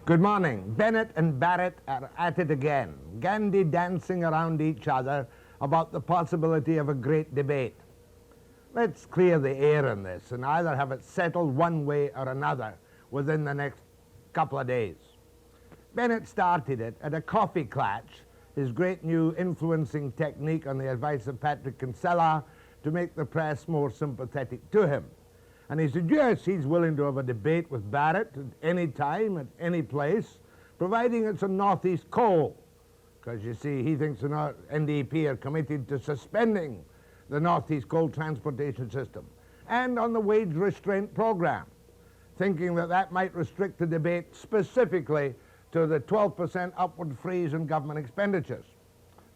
Good morning. Bennett and Barrett are at it again, Gandhi dancing around each other about the possibility of a great debate. Let's clear the air on this and either have it settled one way or another within the next couple of days. Bennett started it at a coffee clutch, his great new influencing technique on the advice of Patrick Kinsella to make the press more sympathetic to him. And he said, yes, he's willing to have a debate with Barrett at any time, at any place, providing it's on Northeast coal. Because, you see, he thinks the NDP are committed to suspending the Northeast coal transportation system and on the wage restraint program, thinking that that might restrict the debate specifically to the 12% upward freeze in government expenditures.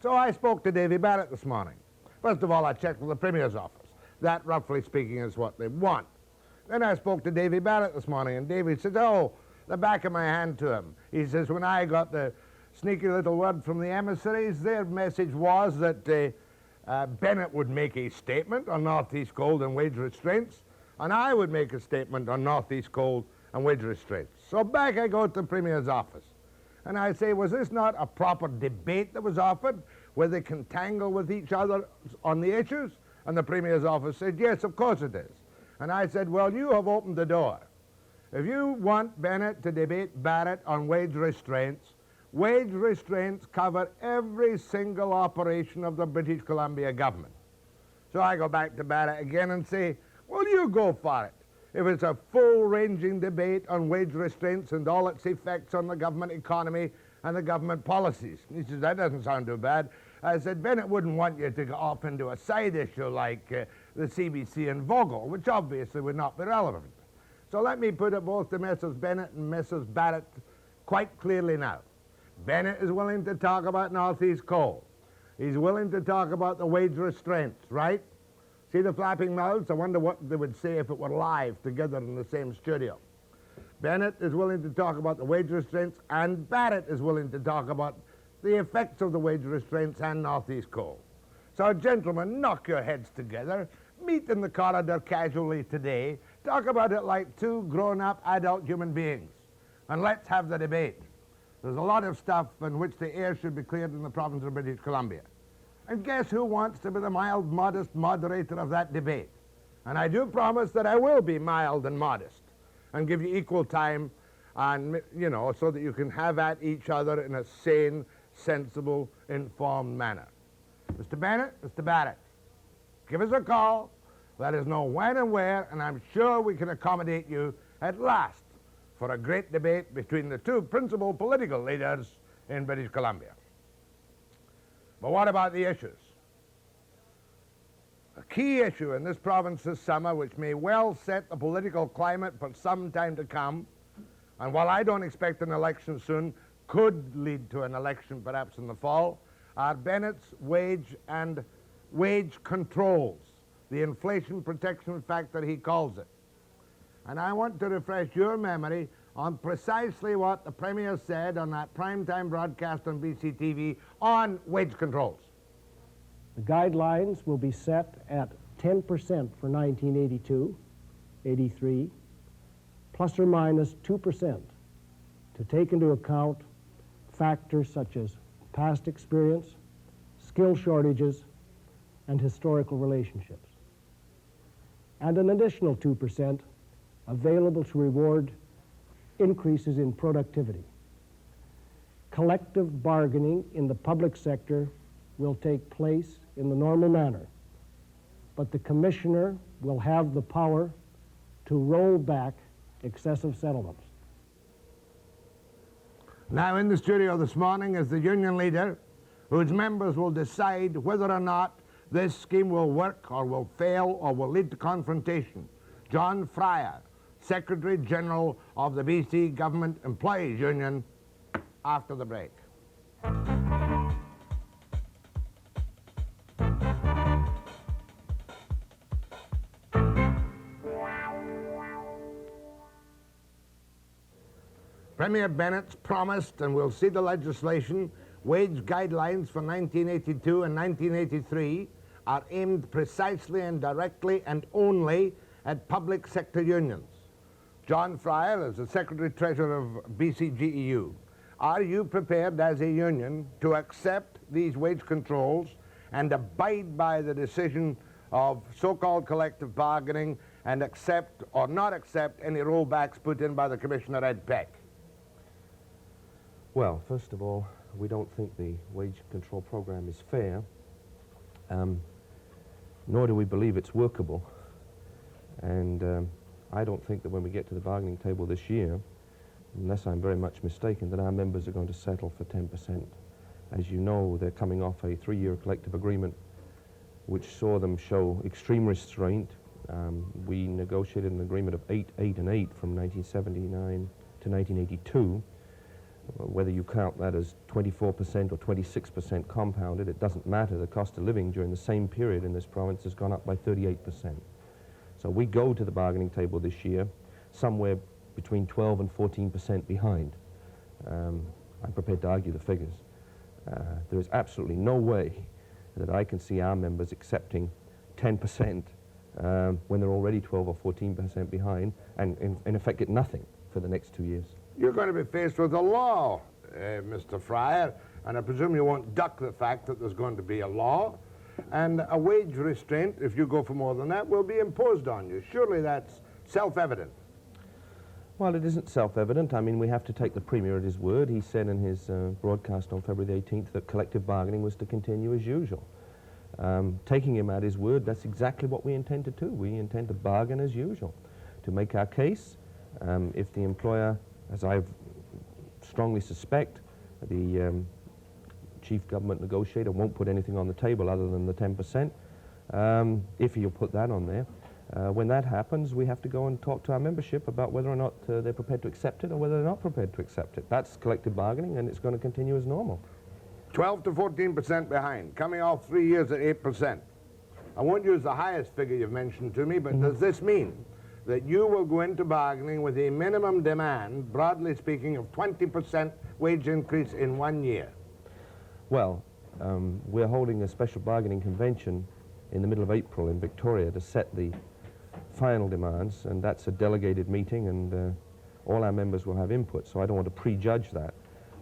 So I spoke to Davy Barrett this morning. First of all, I checked with the Premier's office. That, roughly speaking, is what they want. Then I spoke to Davy Barrett this morning, and Davy said, oh, the back of my hand to him. He says, when I got the sneaky little word from the emissaries, their message was that Bennett would make a statement on Northeast coal and wage restraints, and I would make a statement on Northeast coal and wage restraints. So back I go to the Premier's office, and I say, was this not a proper debate that was offered, where they can tangle with each other on the issues? And the Premier's office said, yes, of course it is. And I said, well, you have opened the door. If you want Bennett to debate Barrett on wage restraints cover every single operation of the British Columbia government. So I go back to Barrett again and say, well, you go for it. If it's a full-ranging debate on wage restraints and all its effects on the government economy and the government policies. He says, that doesn't sound too bad. I said, Bennett wouldn't want you to go off into a side issue like the CBC and Vogel, which obviously would not be relevant. So let me put it both to Mrs. Bennett and Mrs. Barrett quite clearly now. Bennett is willing to talk about Northeast coal. He's willing to talk about the wage restraints, right? See the flapping mouths? I wonder what they would say if it were live together in the same studio. Bennett is willing to talk about the wage restraints, and Barrett is willing to talk about the effects of the wage restraints and Northeast coal. So, gentlemen, knock your heads together, meet in the corridor casually today, talk about it like two grown-up adult human beings, and let's have the debate. There's a lot of stuff in which the air should be cleared in the province of British Columbia. And guess who wants to be the mild, modest moderator of that debate? And I do promise that I will be mild and modest and give you equal time and, you know, so that you can have at each other in a sane, sensible, informed manner. Mr. Bennett, Mr. Barrett, give us a call, let us know when and where, and I'm sure we can accommodate you at last for a great debate between the two principal political leaders in British Columbia. But what about the issues? A key issue in this province this summer, which may well set the political climate for some time to come, and while I don't expect an election soon, could lead to an election perhaps in the fall, are Bennett's wage and wage controls, the inflation protection factor he calls it. And I want to refresh your memory on precisely what the Premier said on that primetime broadcast on BCTV on wage controls. The guidelines will be set at 10% for 1982, 83, plus or minus 2%, to take into account factors such as past experience, skill shortages, and historical relationships. And an additional 2% available to reward increases in productivity. Collective bargaining in the public sector will take place in the normal manner, but the Commissioner will have the power to roll back excessive settlements. Now in the studio this morning is the union leader whose members will decide whether or not this scheme will work or will fail or will lead to confrontation. John Fryer, Secretary General of the BC Government Employees Union, after the break. Premier Bennett's promised, and we'll see the legislation, wage guidelines for 1982 and 1983 are aimed precisely and directly and only at public sector unions. John Fryer is the Secretary-Treasurer of BCGEU. Are you prepared as a union to accept these wage controls and abide by the decision of so-called collective bargaining and accept or not accept any rollbacks put in by the Commissioner Ed Peck? Well, first of all, we don't think the wage control program is fair, nor do we believe it's workable. And I don't think that when we get to the bargaining table this year, unless I'm very much mistaken, that our members are going to settle for 10%. As you know, they're coming off a 3-year collective agreement which saw them show extreme restraint. We negotiated an agreement of 8, 8, and 8 from 1979 to 1982. Whether you count that as 24% or 26% compounded, it doesn't matter. The cost of living during the same period in this province has gone up by 38%. So we go to the bargaining table this year somewhere between 12 and 14% behind. I'm prepared to argue the figures. There is absolutely no way that I can see our members accepting 10% when they're already 12 or 14% behind and in effect get nothing for the next 2 years. You're going to be faced with a law, Mr. Fryer, and I presume you won't duck the fact that there's going to be a law, and a wage restraint, if you go for more than that, will be imposed on you. Surely that's self-evident. Well, it isn't self-evident. I mean, we have to take the Premier at his word. He said in his broadcast on February the 18th that collective bargaining was to continue as usual. Taking him at his word, that's exactly what we intend to do. We intend to bargain as usual, to make our case. If the employer, as I strongly suspect, the chief government negotiator won't put anything on the table other than the 10%, if he'll put that on there. When that happens, we have to go and talk to our membership about whether or not they're prepared to accept it or whether they're not prepared to accept it. That's collective bargaining, and it's going to continue as normal. 12 to 14% behind, coming off 3 years at 8%. I won't use the highest figure you've mentioned to me, but does this mean that you will go into bargaining with a minimum demand, broadly speaking, of 20% wage increase in 1 year? Well, we're holding a special bargaining convention in the middle of April in Victoria to set the final demands, and that's a delegated meeting, and all our members will have input, so I don't want to prejudge that.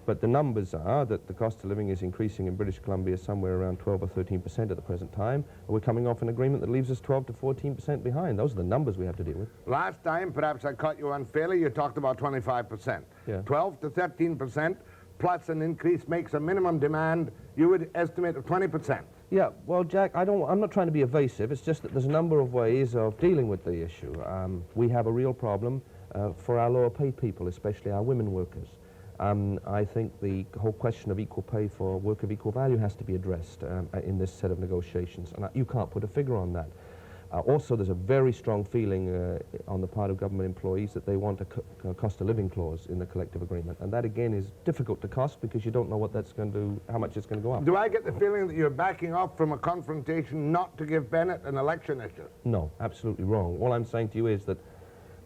But the numbers are that the cost of living is increasing in British Columbia somewhere around 12 or 13% at the present time. We're coming off an agreement that leaves us 12 to 14% behind. Those are the numbers we have to deal with. Last time, perhaps I caught you unfairly, you talked about 25%. Yeah. 12 to 13% plus an increase makes a minimum demand, you would estimate, of 20%. Yeah, well, Jack, I'm not trying to be evasive. It's just that there's a number of ways of dealing with the issue. We have a real problem for our lower paid people, especially our women workers. I think the whole question of equal pay for work of equal value has to be addressed in this set of negotiations, and you can't put a figure on that. Also, there's a very strong feeling on the part of government employees that they want a cost of living clause in the collective agreement, and that again is difficult to cost because you don't know what that's going to do, how much it's going to go up. Do I get the feeling that you're backing off from a confrontation not to give Bennett an election issue? No, absolutely wrong. All I'm saying to you is that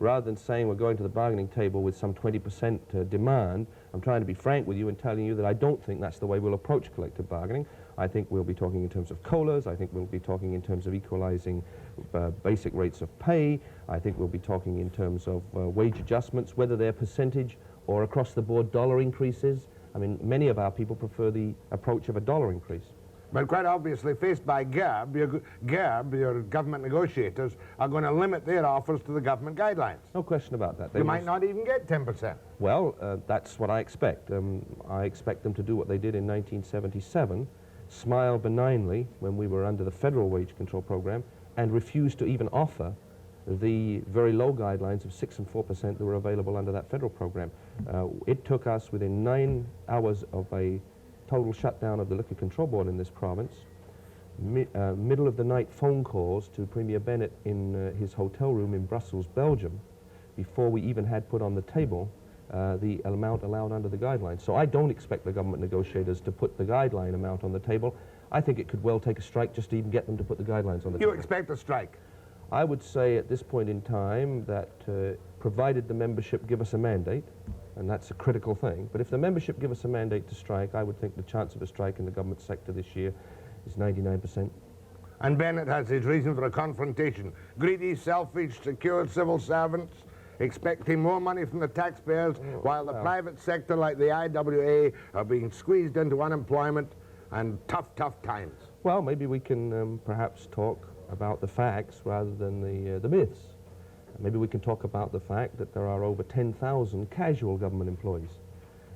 rather than saying we're going to the bargaining table with some 20% demand, I'm trying to be frank with you and telling you that I don't think that's the way we'll approach collective bargaining. I think we'll be talking in terms of COLAs. I think we'll be talking in terms of equalizing basic rates of pay. I think we'll be talking in terms of wage adjustments, whether they're percentage or across-the-board dollar increases. I mean, many of our people prefer the approach of a dollar increase. But quite obviously, faced by GERB, your government negotiators, are going to limit their offers to the government guidelines. No question about that. You might not even get 10%. Well, that's what I expect. I expect them to do what they did in 1977, smile benignly when we were under the federal wage control program, and refuse to even offer the very low guidelines of 6 and 4% that were available under that federal program. It took us within 9 hours of a total shutdown of the Liquor Control Board in this province, middle of the night phone calls to Premier Bennett in his hotel room in Brussels, Belgium, before we even had put on the table the amount allowed under the guidelines. So I don't expect the government negotiators to put the guideline amount on the table. I think it could well take a strike just to even get them to put the guidelines on the table. You expect a strike? I would say at this point in time that provided the membership give us a mandate, and that's a critical thing, but if the membership give us a mandate to strike, I would think the chance of a strike in the government sector this year is 99%. And Bennett has his reason for a confrontation. Greedy, selfish, secured civil servants, expecting more money from the taxpayers, while the private sector like the IWA are being squeezed into unemployment and tough times. Well, maybe we can perhaps talk about the facts rather than the myths. Maybe we can talk about the fact that there are over 10,000 casual government employees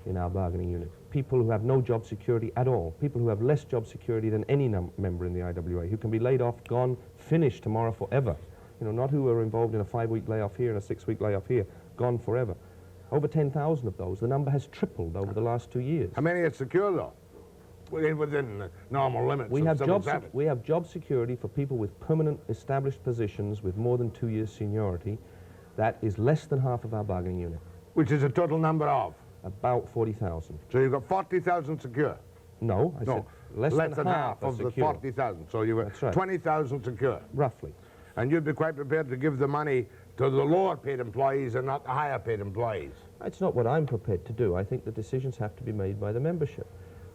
in our bargaining unit. People who have no job security at all. People who have less job security than any member in the IWA, who can be laid off, gone, finished tomorrow forever. You know, not who are involved in a 5-week layoff here and a 6-week layoff here, gone forever. Over 10,000 of those. The number has tripled over the last 2 years. How many are secure, though? Within the normal limits We of have, civil service? we have job security for people with permanent established positions with more than 2 years seniority. That is less than half of our bargaining unit. Which is a total number of? About 40,000. So you've got 40,000 secure? No, I said less than half of the 40,000. So you've got right. 20,000 secure? Roughly. And you'd be quite prepared to give the money to the lower paid employees and not the higher paid employees? It's not what I'm prepared to do. I think the decisions have to be made by the membership.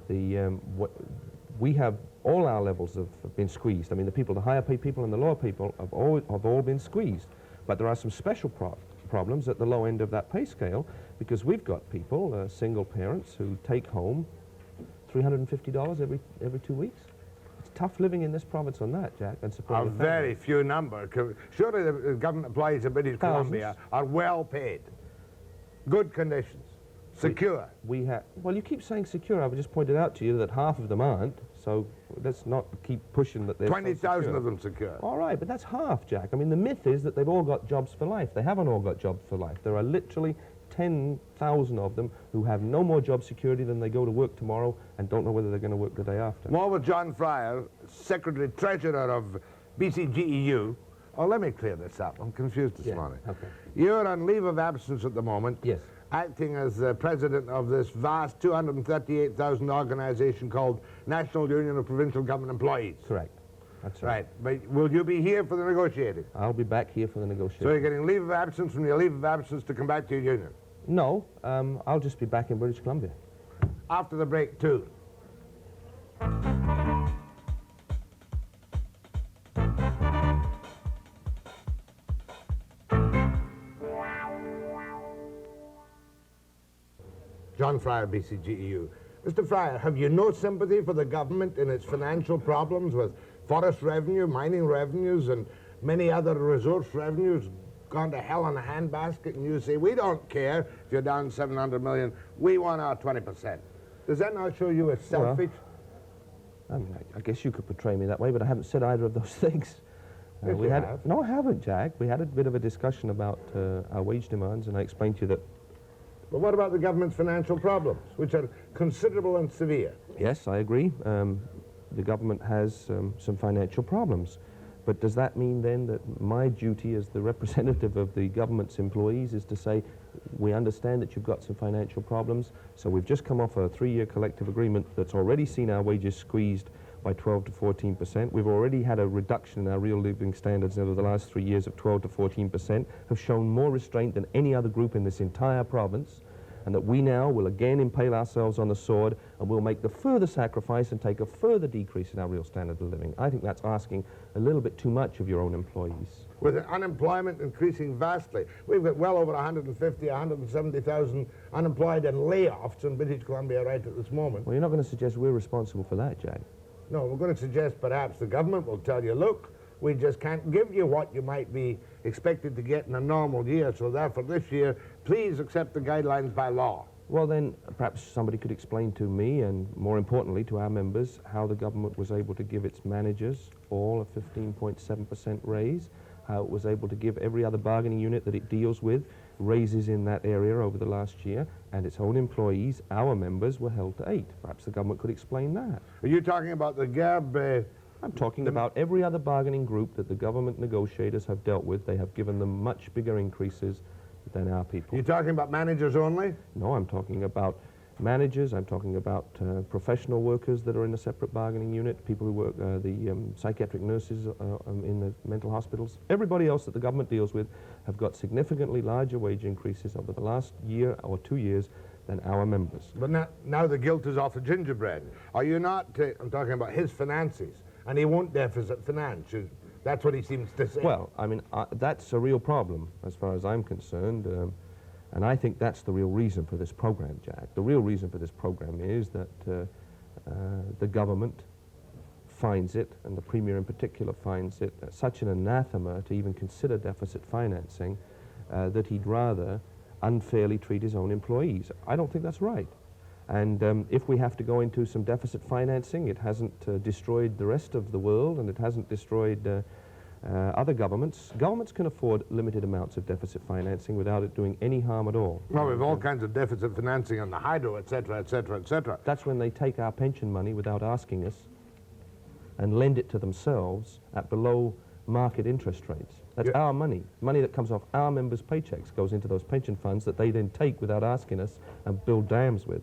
We have all our levels have been squeezed. I mean, the higher paid people and the lower people have all been squeezed. But there are some special problems at the low end of that pay scale, because we've got people, single parents, who take home $350 every 2 weeks. It's tough living in this province on that, Jack, and supporting A very few number. Surely the government employees of British Columbia are well paid, good conditions, secure. Well, you keep saying secure. I've just pointed out to you that half of them aren't, so let's not keep pushing that they're 20,000 of them secure. All right, but that's half, Jack. I mean, the myth is that they've all got jobs for life. They haven't all got jobs for life. There are literally 10,000 of them who have no more job security than they go to work tomorrow and don't know whether they're going to work the day after. More with John Fryer, Secretary-Treasurer of BCGEU. Oh, let me clear this up. I'm confused this morning. Okay. You're on leave of absence at the moment. Yes. Acting as the president of this vast 238,000 organization called National Union of Provincial Government Employees. Correct. That's right. Right. But will you be here for the negotiating? I'll be back here for the negotiation. So you're getting leave of absence from your leave of absence to come back to your union? No, I'll just be back in British Columbia. After the break, too. John Fryer, BCGEU. Mr. Fryer, have you no sympathy for the government in its financial problems with forest revenue, mining revenues, and many other resource revenues gone to hell in a handbasket, and you say, we don't care if you're down 700 million, we want our 20%. Does that not show you as selfish? Well, I guess you could portray me that way, but I haven't said either of those things. Yes, you have. No, I haven't, Jack. We had a bit of a discussion about our wage demands, and I explained to you that. But what about the government's financial problems, which are considerable and severe? Yes, I agree. The government has some financial problems. But does that mean then that my duty as the representative of the government's employees is to say, we understand that you've got some financial problems, so we've just come off a 3-year collective agreement that's already seen our wages squeezed by 12 to 14%. We've already had a reduction in our real living standards over the last 3 years of 12 to 14%, have shown more restraint than any other group in this entire province, and that we now will again impale ourselves on the sword and we'll make the further sacrifice and take a further decrease in our real standard of living. I think that's asking a little bit too much of your own employees. With unemployment increasing vastly, we've got well over 170,000 unemployed and layoffs in British Columbia right at this moment. Well, you're not going to suggest we're responsible for that, Jack. No, we're going to suggest perhaps the government will tell you, look, we just can't give you what you might be expected to get in a normal year, so therefore this year, please accept the guidelines by law. Well, then perhaps somebody could explain to me, and more importantly to our members, how the government was able to give its managers all a 15.7% raise, how it was able to give every other bargaining unit that it deals with raises in that area over the last year, and its own employees, our members, were held to 8. Perhaps the government could explain that. Are you talking about the GERB? I'm talking about every other bargaining group that the government negotiators have dealt with. They have given them much bigger increases than our people. You're talking about managers only? No, I'm talking about managers, I'm talking about professional workers that are in a separate bargaining unit, people who work, the psychiatric nurses in the mental hospitals. Everybody else that the government deals with have got significantly larger wage increases over the last year or 2 years than our members. But now the guilt is off the gingerbread. Are you not, I'm talking about his finances, and he won't deficit finance. That's what he seems to say. Well, I mean, that's a real problem as far as I'm concerned, and I think that's the real reason for this program, Jack. The real reason for this program is that the government finds it, and the Premier in particular finds it, such an anathema to even consider deficit financing that he'd rather unfairly treat his own employees. I don't think that's right. And if we have to go into some deficit financing, it hasn't destroyed the rest of the world, and it hasn't destroyed other governments. Governments can afford limited amounts of deficit financing without it doing any harm at all. Well, we have all kinds of deficit financing on the hydro, et cetera, et cetera, et cetera. That's when they take our pension money without asking us and lend it to themselves at below market interest rates. That's our money. Money that comes off our members' paychecks goes into those pension funds that they then take without asking us and build dams with.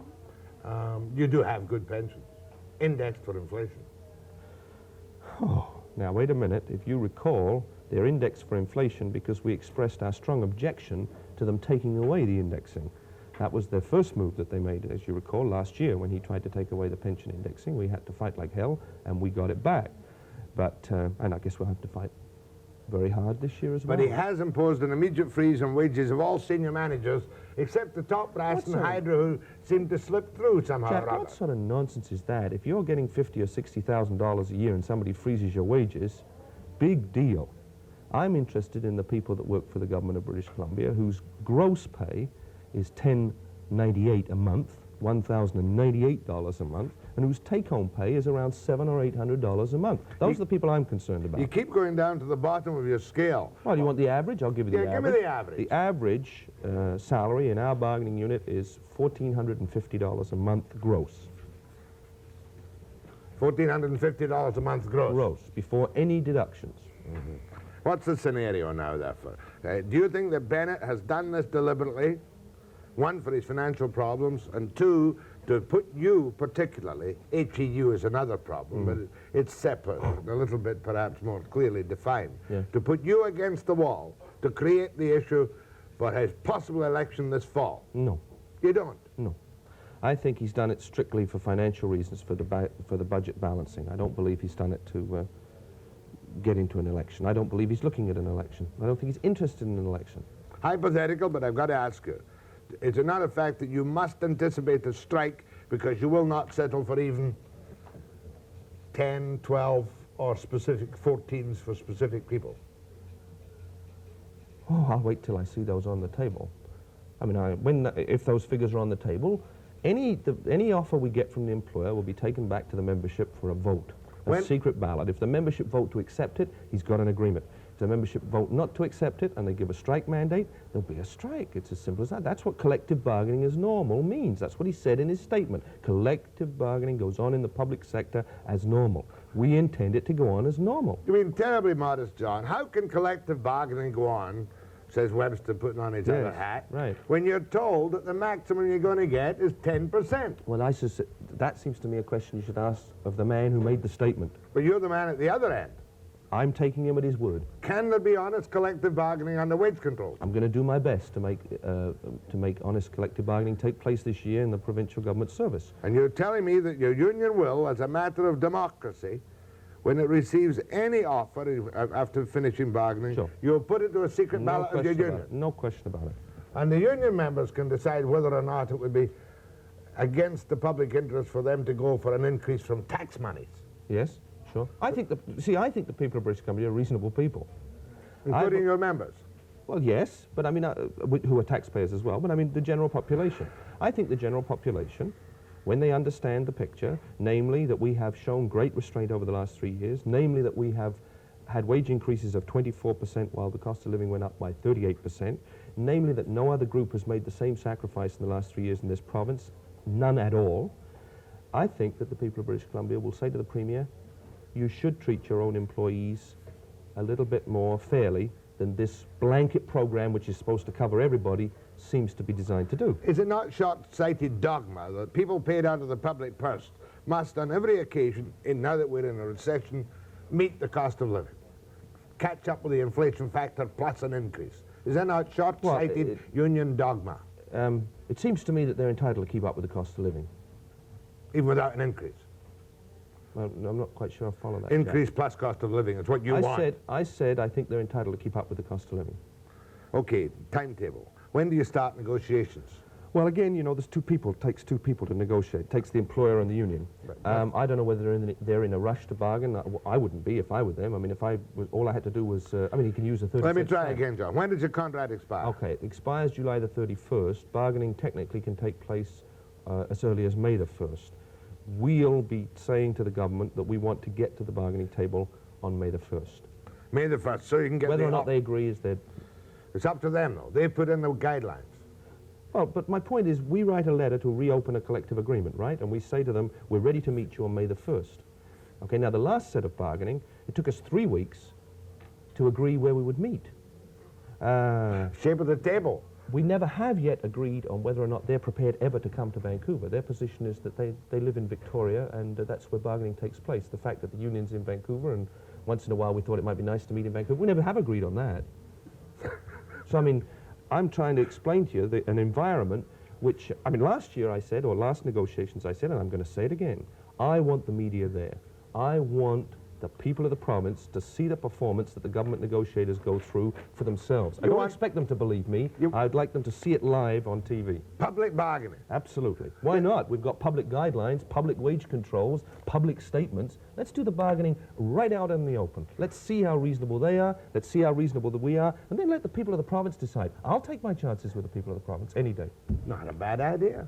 You do have good pensions, indexed for inflation. Oh, now wait a minute. If you recall, they're indexed for inflation because we expressed our strong objection to them taking away the indexing. That was their first move that they made, as you recall, last year when he tried to take away the pension indexing. We had to fight like hell, and we got it back. But, and I guess we'll have to fight very hard this year as well. But he has imposed an immediate freeze on wages of all senior managers, except the top brass and Hydro, who seem to slip through somehow Jack, or other. what sort of nonsense is that? If you're getting $50,000 or $60,000 a year and somebody freezes your wages, big deal. I'm interested in the people that work for the government of British Columbia, whose gross pay is $1,098 a month, $1,098 a month, and whose take-home pay is around $700 or $800 a month. Those are the people I'm concerned about. You keep going down to the bottom of your scale. Well, you want the average? I'll give you the average. Yeah, give me the average. The average salary in our bargaining unit is $1,450 a month gross. $1,450 a month gross? Gross, before any deductions. Mm-hmm. What's the scenario now, therefore? Do you think that Bennett has done this deliberately, one, for his financial problems, and two, to put you particularly, HEU is another problem, but it's separate, a little bit perhaps more clearly defined, to put you against the wall, to create the issue for his possible election this fall? No. You don't? No. I think he's done it strictly for financial reasons, for the budget balancing. I don't believe he's done it to get into an election. I don't believe he's looking at an election. I don't think he's interested in an election. Hypothetical, but I've got to ask you. Is it not a fact that you must anticipate a strike because you will not settle for even 10, 12, or specific 14s for specific people? Oh, I'll wait till I see those on the table. I mean, if those figures are on the table, any offer we get from the employer will be taken back to the membership for a vote, a secret ballot. If the membership vote to accept it, he's got an agreement. If the membership vote not to accept it and they give a strike mandate, there'll be a strike. It's as simple as that. That's what collective bargaining as normal means. That's what he said in his statement. Collective bargaining goes on in the public sector as normal. We intend it to go on as normal. You mean terribly modest, John. How can collective bargaining go on, says Webster, putting on his other hat, right, when you're told that the maximum you're going to get is 10%? Well, that seems to me a question you should ask of the man who made the statement. But you're the man at the other end. I'm taking him at his word. Can there be honest collective bargaining under wage control? I'm going to do my best to make honest collective bargaining take place this year in the provincial government service. And you're telling me that your union will, as a matter of democracy, when it receives any offer after finishing bargaining, you'll put it to a secret ballot of your union? No question about it. And the union members can decide whether or not it would be against the public interest for them to go for an increase from tax monies. Yes, sure. I think the people of British Columbia are reasonable people. Including your members? Well, yes, but I mean, who are taxpayers as well, but I mean the general population. I think the general population, when they understand the picture, namely that we have shown great restraint over the last 3 years, namely that we have had wage increases of 24% while the cost of living went up by 38%, namely that no other group has made the same sacrifice in the last 3 years in this province, none at all, I think that the people of British Columbia will say to the Premier, you should treat your own employees a little bit more fairly than this blanket program, which is supposed to cover everybody, seems to be designed to do. Is it not short-sighted dogma that people paid out of the public purse must, on every occasion, now that we're in a recession, meet the cost of living, catch up with the inflation factor plus an increase? Is that not short-sighted union dogma? It seems to me that they're entitled to keep up with the cost of living. Even without an increase? I'm not quite sure I follow that. Increase plus cost of living is what you want. I said I think they're entitled to keep up with the cost of living. Okay, timetable. When do you start negotiations? Well, again, you know, there's two people. It takes two people to negotiate. It takes the employer and the union. I don't know whether they're in a rush to bargain. I wouldn't be if I were them. I mean, if I was, all I had to do was, I mean, you can use a 30. Let me try again, John. When does your contract expire? Okay, it expires July the 31st. Bargaining technically can take place as early as May the 1st. We'll be saying to the government that we want to get to the bargaining table on May the 1st. May the 1st, so you can get whether or not they agree is their... It's up to them, though. They put in the guidelines. Well, but my point is, we write a letter to reopen a collective agreement, right? And we say to them, we're ready to meet you on May the 1st. Okay, now the last set of bargaining, it took us 3 weeks to agree where we would meet. Shape of the table. We never have yet agreed on whether or not they're prepared ever to come to Vancouver. Their position is that they live in Victoria, and that's where bargaining takes place. The fact that the union's in Vancouver, and once in a while we thought it might be nice to meet in Vancouver, we never have agreed on that. So, I mean, I'm trying to explain to you an environment which, I mean, last year I said, or last negotiations I said, and I'm going to say it again, I want the media there. I want the people of the province to see the performance that the government negotiators go through for themselves. I don't expect them to believe me. I'd like them to see it live on TV. Public bargaining. Absolutely. Why not? We've got public guidelines, public wage controls, public statements. Let's do the bargaining right out in the open. Let's see how reasonable they are. Let's see how reasonable that we are. And then let the people of the province decide. I'll take my chances with the people of the province any day. Not a bad idea.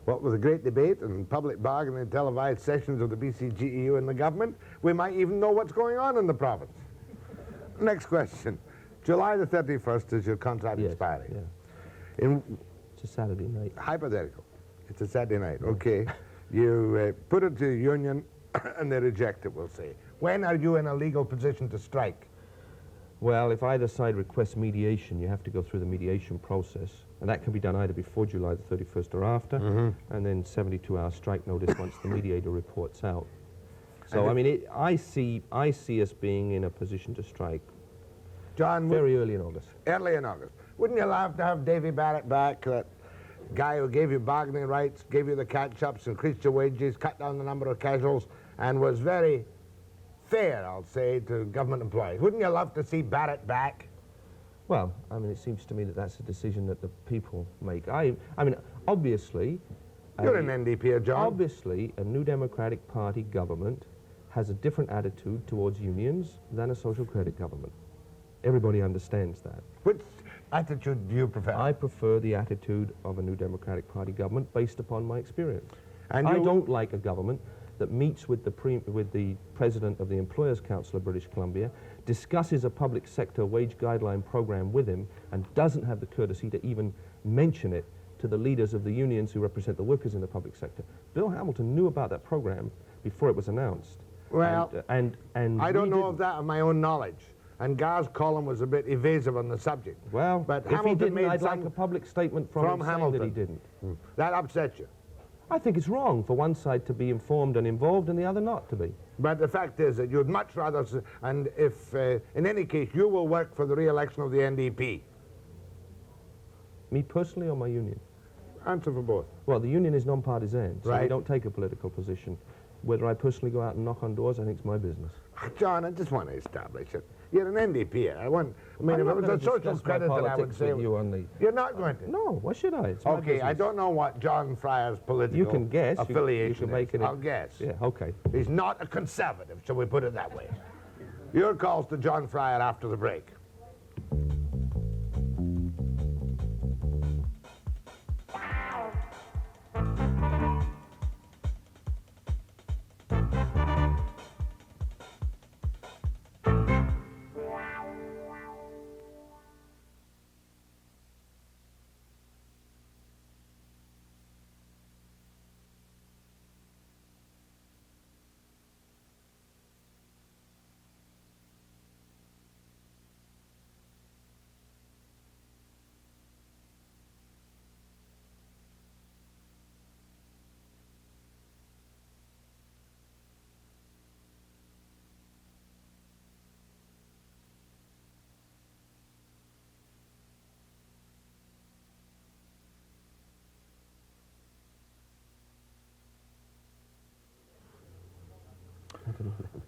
What with a great debate and public bargaining and televised sessions of the BCGEU and the government, we might even know what's going on in the province. Next question. July the 31st is your contract expiring. Yeah. It's a Saturday night. Hypothetical. It's a Saturday night. Okay. You put it to the union and they reject it, we'll say. When are you in a legal position to strike? Well, if either side requests mediation, you have to go through the mediation process. And that can be done either before July the 31st or after, and then 72-hour strike notice once the mediator reports out. So, I mean, I see us being in a position to strike John, very early in August. Early in August. Wouldn't you love to have Davy Barrett back, that guy who gave you bargaining rights, gave you the catch-ups, increased your wages, cut down the number of casuals, and was very fair, I'll say, to government employees? Wouldn't you love to see Barrett back? Well, I mean, it seems to me that that's a decision that the people make. I mean, obviously... You're an NDP, John. Obviously, a New Democratic Party government has a different attitude towards unions than a social credit government. Everybody understands that. Which attitude do you prefer? I prefer the attitude of a New Democratic Party government based upon my experience. And I don't like a government that meets with the president of the Employers' Council of British Columbia, discusses a public sector wage guideline program with him, and doesn't have the courtesy to even mention it to the leaders of the unions who represent the workers in the public sector. Bill Hamilton knew about that program before it was announced. Well, and I don't know of that of my own knowledge. And Gar's column was a bit evasive on the subject. Well, but if Hamilton he didn't, made I'd like a public statement from him saying that he didn't. That upsets you? I think it's wrong for one side to be informed and involved and the other not to be. But the fact is that you'd much rather, and if, in any case, you will work for the re-election of the NDP. Me personally or my union? Answer for both. Well, the union is non-partisan, so right. we don't take a political position. Whether I personally go out and knock on doors, I think it's my business. John, I just want to establish it. You're an NDP. I mean, if it was a social credit, then I would say... You're not going to? No, why should I? It's my okay, business. I don't know what John Fryer's political you can guess. affiliation you can make it. I'll guess. Yeah, okay. He's not a conservative, shall we put it that way. Your calls to John Fryer after the break.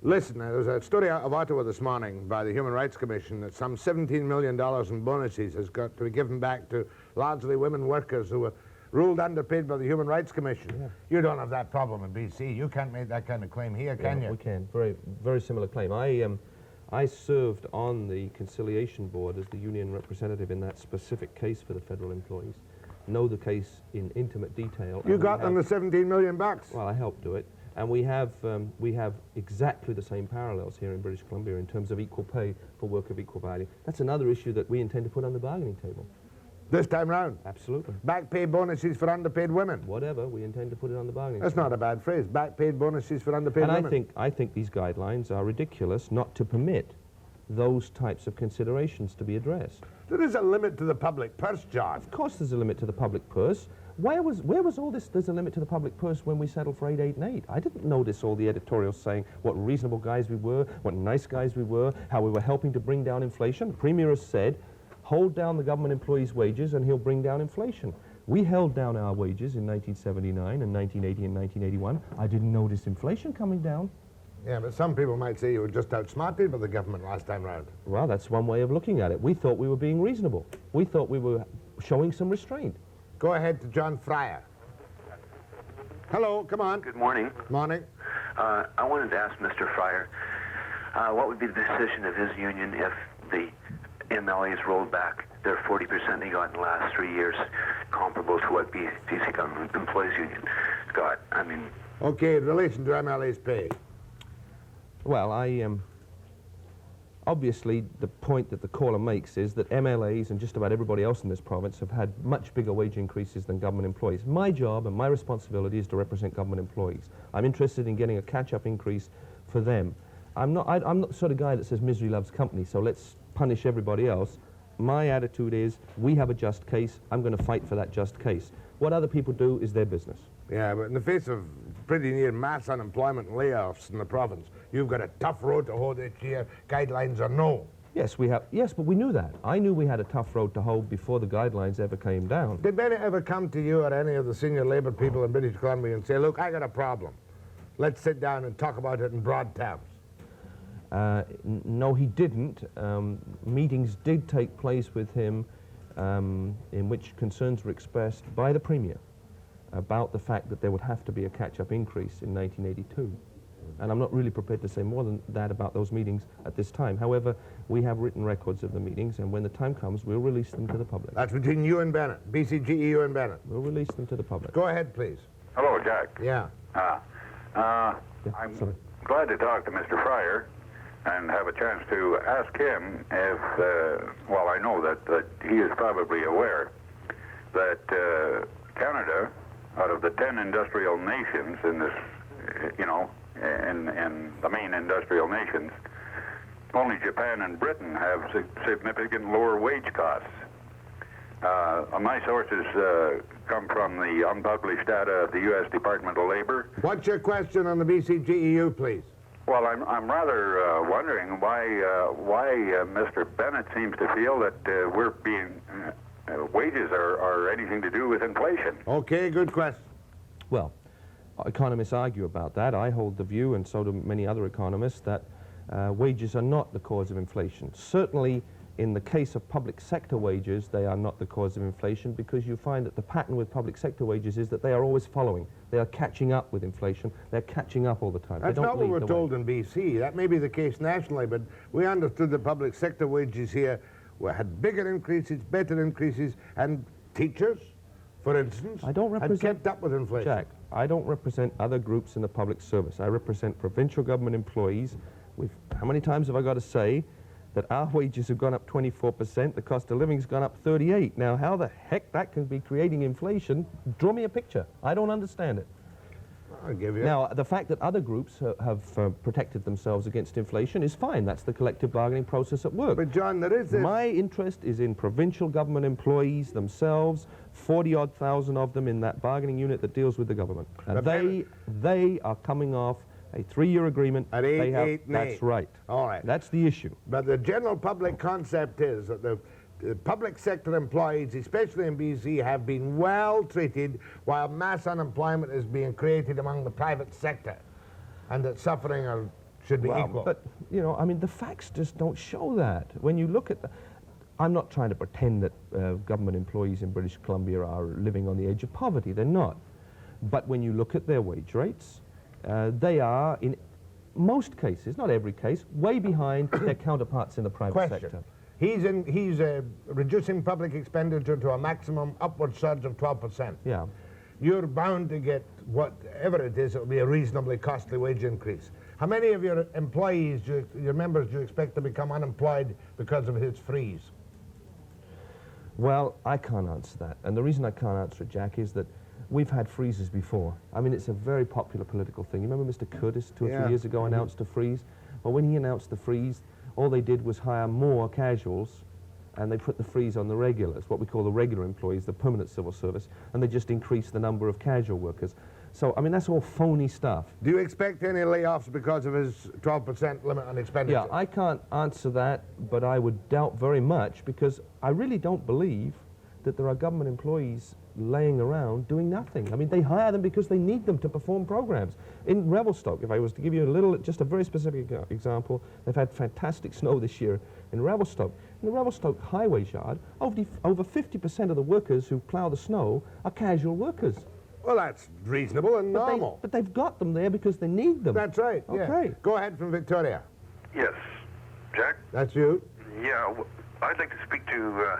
Listen, there was a story out of Ottawa this morning by the Human Rights Commission that some $17 million in bonuses has got to be given back to largely women workers who were ruled underpaid by the Human Rights Commission. Yeah. You don't have that problem in BC. You can't make that kind of claim here, can you? We can. Very similar claim. I served on the conciliation board as the union representative in that specific case for the federal employees. Know the case in intimate detail. You got them the 17 million bucks. Well, I helped do it. And we have exactly the same parallels here in British Columbia in terms of equal pay for work of equal value. That's another issue that we intend to put on the bargaining table. This time round? Absolutely. Back pay bonuses for underpaid women? Whatever, we intend to put it on the bargaining That's table. not a bad phrase. Back paid bonuses for underpaid women. And I think these guidelines are ridiculous not to permit those types of considerations to be addressed. There is a limit to the public purse, John. Of course there's a limit to the public purse. Where was all this, there's a limit to the public purse when we settled for 888? I didn't notice all the editorials saying what reasonable guys we were, what nice guys we were, how we were helping to bring down inflation. The Premier has said, hold down the government employees' wages and he'll bring down inflation. We held down our wages in 1979 and 1980 and 1981. I didn't notice inflation coming down. Yeah, but some people might say you were just outsmarted by the government last time round. Well, that's one way of looking at it. We thought we were being reasonable. We thought we were showing some restraint. Go ahead to John Fryer. Hello, come on. Good morning. Morning. I wanted to ask Mr. Fryer, what would be the decision of his union if the MLAs rolled back their 40% they got in the last 3 years, comparable to what BC Government Employees Union got? I mean... Okay, in relation to MLA's pay. Well, obviously, the point that the caller makes is that MLAs and just about everybody else in this province have had much bigger wage increases than government employees. My job and my responsibility is to represent government employees. I'm interested in getting a catch-up increase for them. I'm not the sort of guy that says misery loves company, so let's punish everybody else. My attitude is, we have a just case, I'm going to fight for that just case. What other people do is their business. Yeah, but in the face of pretty near mass unemployment and layoffs in the province, you've got a tough road to hoe this year, guidelines or no. Yes, we have. Yes, but we knew that. I knew we had a tough road to hoe before the guidelines ever came down. Did Bennett ever come to you or any of the senior Labour people in British Columbia and say, look, I got a problem. Let's sit down and talk about it in broad terms? No, he didn't. Meetings did take place with him in which concerns were expressed by the Premier about the fact that there would have to be a catch-up increase in 1982. And I'm not really prepared to say more than that about those meetings at this time. However, we have written records of the meetings, and when the time comes, we'll release them to the public. That's between you and Bennett, BCGEU and Bennett. We'll release them to the public. Go ahead, please. Hello, Jack. Yeah. I'm glad to talk to Mr. Fryer and have a chance to ask him if, well, I know that he is probably aware that Canada, out of the 10 industrial nations in this, in the main industrial nations, only Japan and Britain have significant lower wage costs. My sources come from the unpublished data of the U.S. Department of Labor. What's your question on the BCGEU, please? Well, I'm rather wondering why Mr. Bennett seems to feel that we're being wages are anything to do with inflation. Okay, good question. Well, economists argue about that. I hold the view, and so do many other economists, that wages are not the cause of inflation. Certainly, in the case of public sector wages, they are not the cause of inflation, because you find that the pattern with public sector wages is that they are always following. They are catching up with inflation. They're catching up all the time. That's not what we're told in BC. That may be the case nationally, but we understood the public sector wages here had bigger increases, better increases, and teachers, for instance, had kept up with inflation. Jack, I don't represent other groups in the public service. I represent provincial government employees. How many times have I got to say that our wages have gone up 24%, the cost of living's gone up 38%. Now, how the heck that can be creating inflation, draw me a picture. I don't understand it. I'll give you. Now, the fact that other groups have protected themselves against inflation is fine. That's the collective bargaining process at work. But, John, there is this... My interest is in provincial government employees themselves, 40-odd thousand of them in that bargaining unit that deals with the government. And they are coming off a 3-year agreement. At 888. That's right. All right. That's the issue. But the general public concept is that the public sector employees, especially in BC, have been well treated while mass unemployment is being created among the private sector, and that suffering are should be Well, equal. but, you know, I mean, the facts just don't show that. When you look at the... I'm not trying to pretend that government employees in British Columbia are living on the edge of poverty. They're not. But when you look at their wage rates, they are, in most cases, not every case, way behind their counterparts in the private sector. He's reducing public expenditure to a maximum upward surge of 12%. Yeah. You're bound to get, whatever it is, it'll be a reasonably costly wage increase. How many of your employees, your members, do you expect to become unemployed because of his freeze? Well, I can't answer that. And the reason I can't answer it, Jack, is that we've had freezes before. I mean, it's a very popular political thing. You remember Mr. Curtis 2 or 3 years ago announced a freeze? Well, when he announced the freeze, all they did was hire more casuals, and they put the freeze on the regulars, what we call the regular employees, the permanent civil service, and they just increased the number of casual workers. So, I mean, that's all phony stuff. Do you expect any layoffs because of his 12% limit on expenditure? Yeah, I can't answer that, but I would doubt very much, because I really don't believe that there are government employees laying around doing nothing. I mean, they hire them because they need them to perform programs. In Revelstoke, if I was to give you just a very specific example, they've had fantastic snow this year in Revelstoke. In the Revelstoke Highways Yard, over 50% of the workers who plough the snow are casual workers. Well, that's reasonable and normal. But they've got them there because they need them. That's right, yeah. Okay. Go ahead from Victoria. Yes. Jack? That's you. Yeah, I'd like to speak to...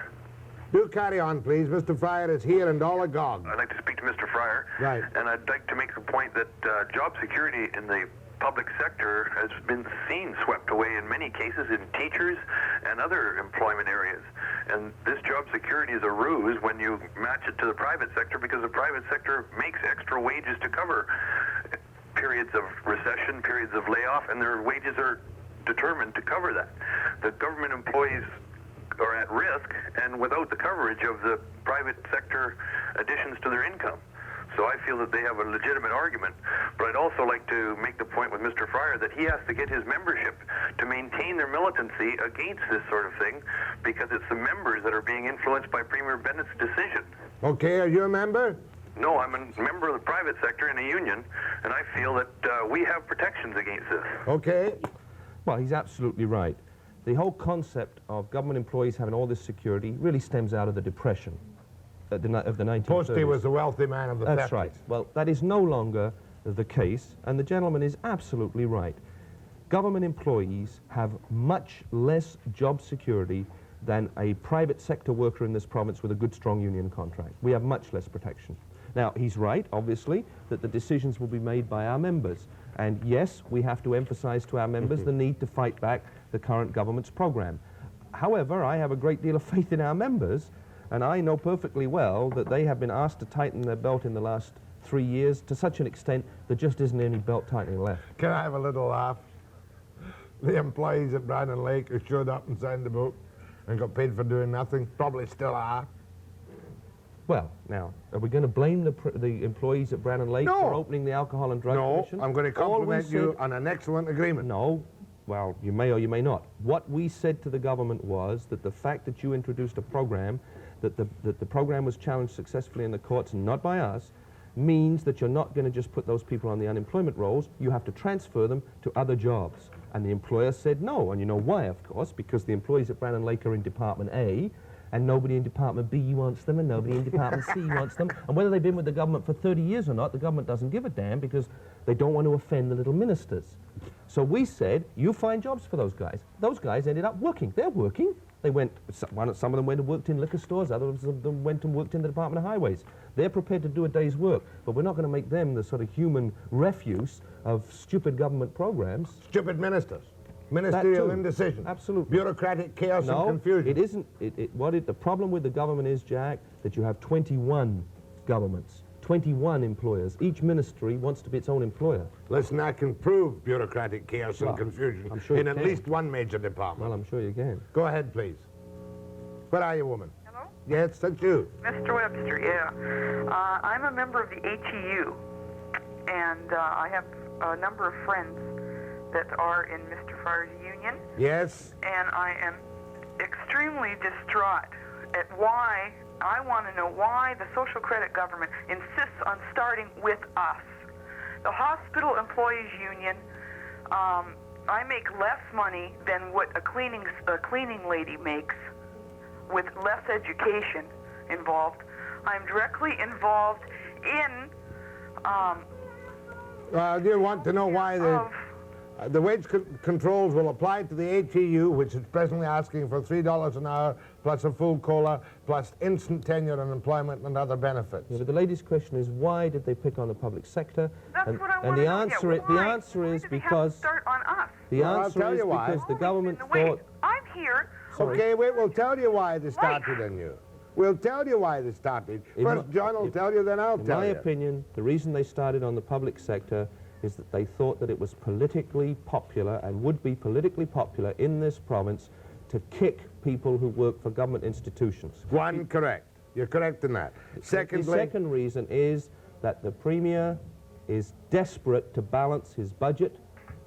Do carry on, please. Mr. Fryer is here and all agog. I'd like to speak to Mr. Fryer. Right. And I'd like to make the point that job security in the public sector has been seen swept away in many cases in teachers and other employment areas. And this job security is a ruse when you match it to the private sector, because the private sector makes extra wages to cover periods of recession, periods of layoff, and their wages are determined to cover that. The government employees are at risk, and without the coverage of the private sector additions to their income. So I feel that they have a legitimate argument, but I'd also like to make the point with Mr. Fryer that he has to get his membership to maintain their militancy against this sort of thing, because it's the members that are being influenced by Premier Bennett's decision. Okay, are you a member? No, I'm a member of the private sector in a union, and I feel that we have protections against this. Okay. Well, he's absolutely right. The whole concept of government employees having all this security really stems out of the Depression of the 1930s. Posty was the wealthy man of the 50s. That's right. Well, that is no longer the case, and the gentleman is absolutely right. Government employees have much less job security than a private sector worker in this province with a good, strong union contract. We have much less protection. Now, he's right, obviously, that the decisions will be made by our members. And yes, we have to emphasize to our members the need to fight back the current government's program. However, I have a great deal of faith in our members, and I know perfectly well that they have been asked to tighten their belt in the last 3 years to such an extent there just isn't any belt tightening left. Can I have a little laugh? The employees at Brandon Lake who showed up and signed the book and got paid for doing nothing probably still are. Well, now, are we going to blame the employees at Brandon Lake for opening the Alcohol and Drug Commission? No, I'm going to compliment you on an excellent agreement. No. Well, you may or you may not. What we said to the government was that the fact that you introduced a program, that the program was challenged successfully in the courts, not by us, means that you're not going to just put those people on the unemployment rolls. You have to transfer them to other jobs. And the employer said no. And you know why, of course, because the employees at Brandon Lake are in Department A, and nobody in Department B wants them, and nobody in Department C wants them. And whether they've been with the government for 30 years or not, the government doesn't give a damn, because they don't want to offend the little ministers. So we said, you find jobs for those guys. Those guys ended up working. They're working. They went, some of them went and worked in liquor stores, others of them went and worked in the Department of Highways. They're prepared to do a day's work, but we're not going to make them the sort of human refuse of stupid government programs. Stupid ministers. Ministerial indecision. Absolutely. Bureaucratic chaos and confusion. No, it isn't. The problem with the government is, Jack, that you have 21 governments, 21 employers. Each ministry wants to be its own employer. Listen, I can prove bureaucratic chaos and confusion I'm sure in you at can. least one major department. Well, I'm sure you can. Go ahead, please. Where are you, woman? Hello? Yes, that's you. Mr. Webster, yeah. I'm a member of the HEU, and I have a number of friends that are in Mr. Fryer's union, Yes. and I am extremely distraught at why, I want to know why the social credit government insists on starting with us. The Hospital Employees Union I make less money than what a cleaning lady makes, with less education involved. I'm directly involved in. You want to know why the wage controls will apply to the HEU, which is presently asking for $3 an hour, plus a full COLA, plus instant tenure and employment and other benefits. Yeah, but the lady's question is, why did they pick on the public sector? That's and what I and want the to know. answer, Yeah, the why? answer Why is did they have to because start on us? the Well, I'll answer tell is you why. because the government Wait, thought. I'm here. Sorry. Okay, wait, we'll tell you why they started on you. We'll tell you why they started. First, John will tell you, then I'll tell you. In my opinion, the reason they started on the public sector is that they thought that it was politically popular and would be politically popular in this province to kick people who work for government institutions. One, correct. You're correct in that. Secondly, The second reason is that the Premier is desperate to balance his budget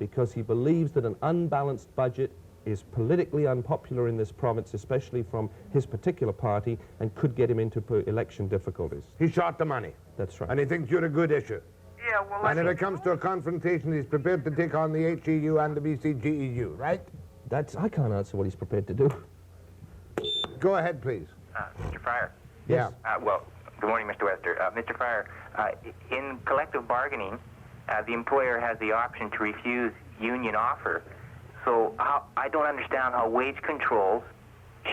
because he believes that an unbalanced budget is politically unpopular in this province, especially from his particular party, and could get him into election difficulties. he shot the money. That's right. And he thinks you're a good issue. Yeah, well, And if it comes to a confrontation, he's prepared to take on the HEU and the BCGEU, right? I can't answer what he's prepared to do. Go ahead, please. Mr. Fryer. Yeah. Well, good morning, Mr. Webster. Mr. Fryer, in collective bargaining, the employer has the option to refuse union offer. So I don't understand how wage controls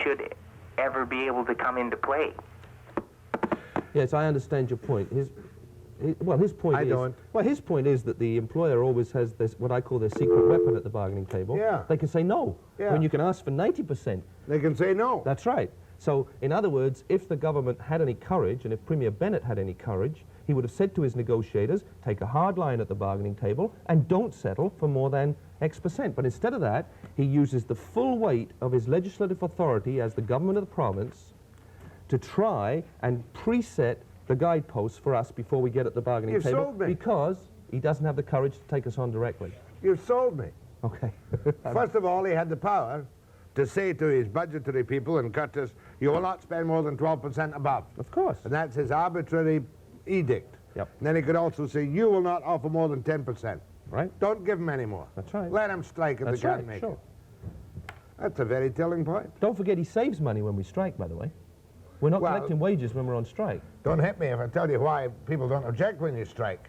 should ever be able to come into play. Yes, I understand your point. His point I is... don't. Well, his point is that the employer always has this, what I call their secret weapon at the bargaining table. Yeah. They can say no. Yeah. When you can ask for 90%. They can say no. That's right. So, in other words, if the government had any courage, and if Premier Bennett had any courage, he would have said to his negotiators, take a hard line at the bargaining table and don't settle for more than X%. But instead of that, he uses the full weight of his legislative authority as the government of the province to try and preset the guideposts for us before we get at the bargaining You've table. sold me. Because he doesn't have the courage to take us on directly. You've sold me. Okay. First of all, he had the power to say to his budgetary people and cutters, you will not spend more than 12% above. Of course. And that's his arbitrary edict. Yep. And then he could also say, you will not offer more than 10%. Right? Don't give him any more. That's right. Let him strike if That's they can't right, make sure. it. That's a very telling point. Don't forget he saves money when we strike, by the way. We're not Well- collecting wages when we're on strike. Don't hit me if I tell you why people don't object when you strike.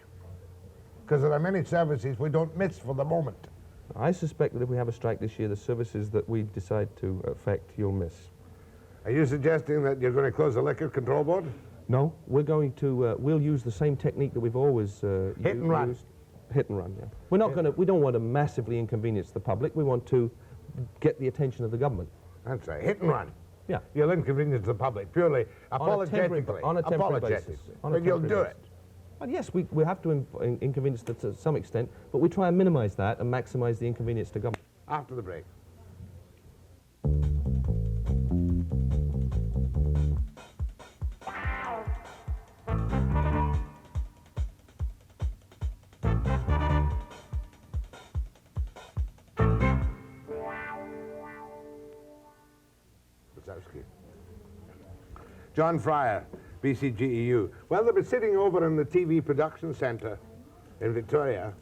Because there are many services we don't miss for the moment. I suspect that if we have a strike this year, the services that we decide to affect, you'll miss. Are you suggesting that you're going to close the Liquor Control Board? No, we're going to, we'll use the same technique that we've always Hit and run. used. Hit and run, yeah. We're not going to, we don't want to massively inconvenience the public. We want to get the attention of the government. That's right, hit and run. Yeah. You'll inconvenience the public purely apologetically. On a temporary Apologetically. basis. On a But you'll temporary do it. basis. Well, yes, we have to inconvenience them to some extent, but we try and minimize that and maximize the inconvenience to government. After the break. John Fryer, BCGEU. Well, they'll be sitting over in the TV production centre in Victoria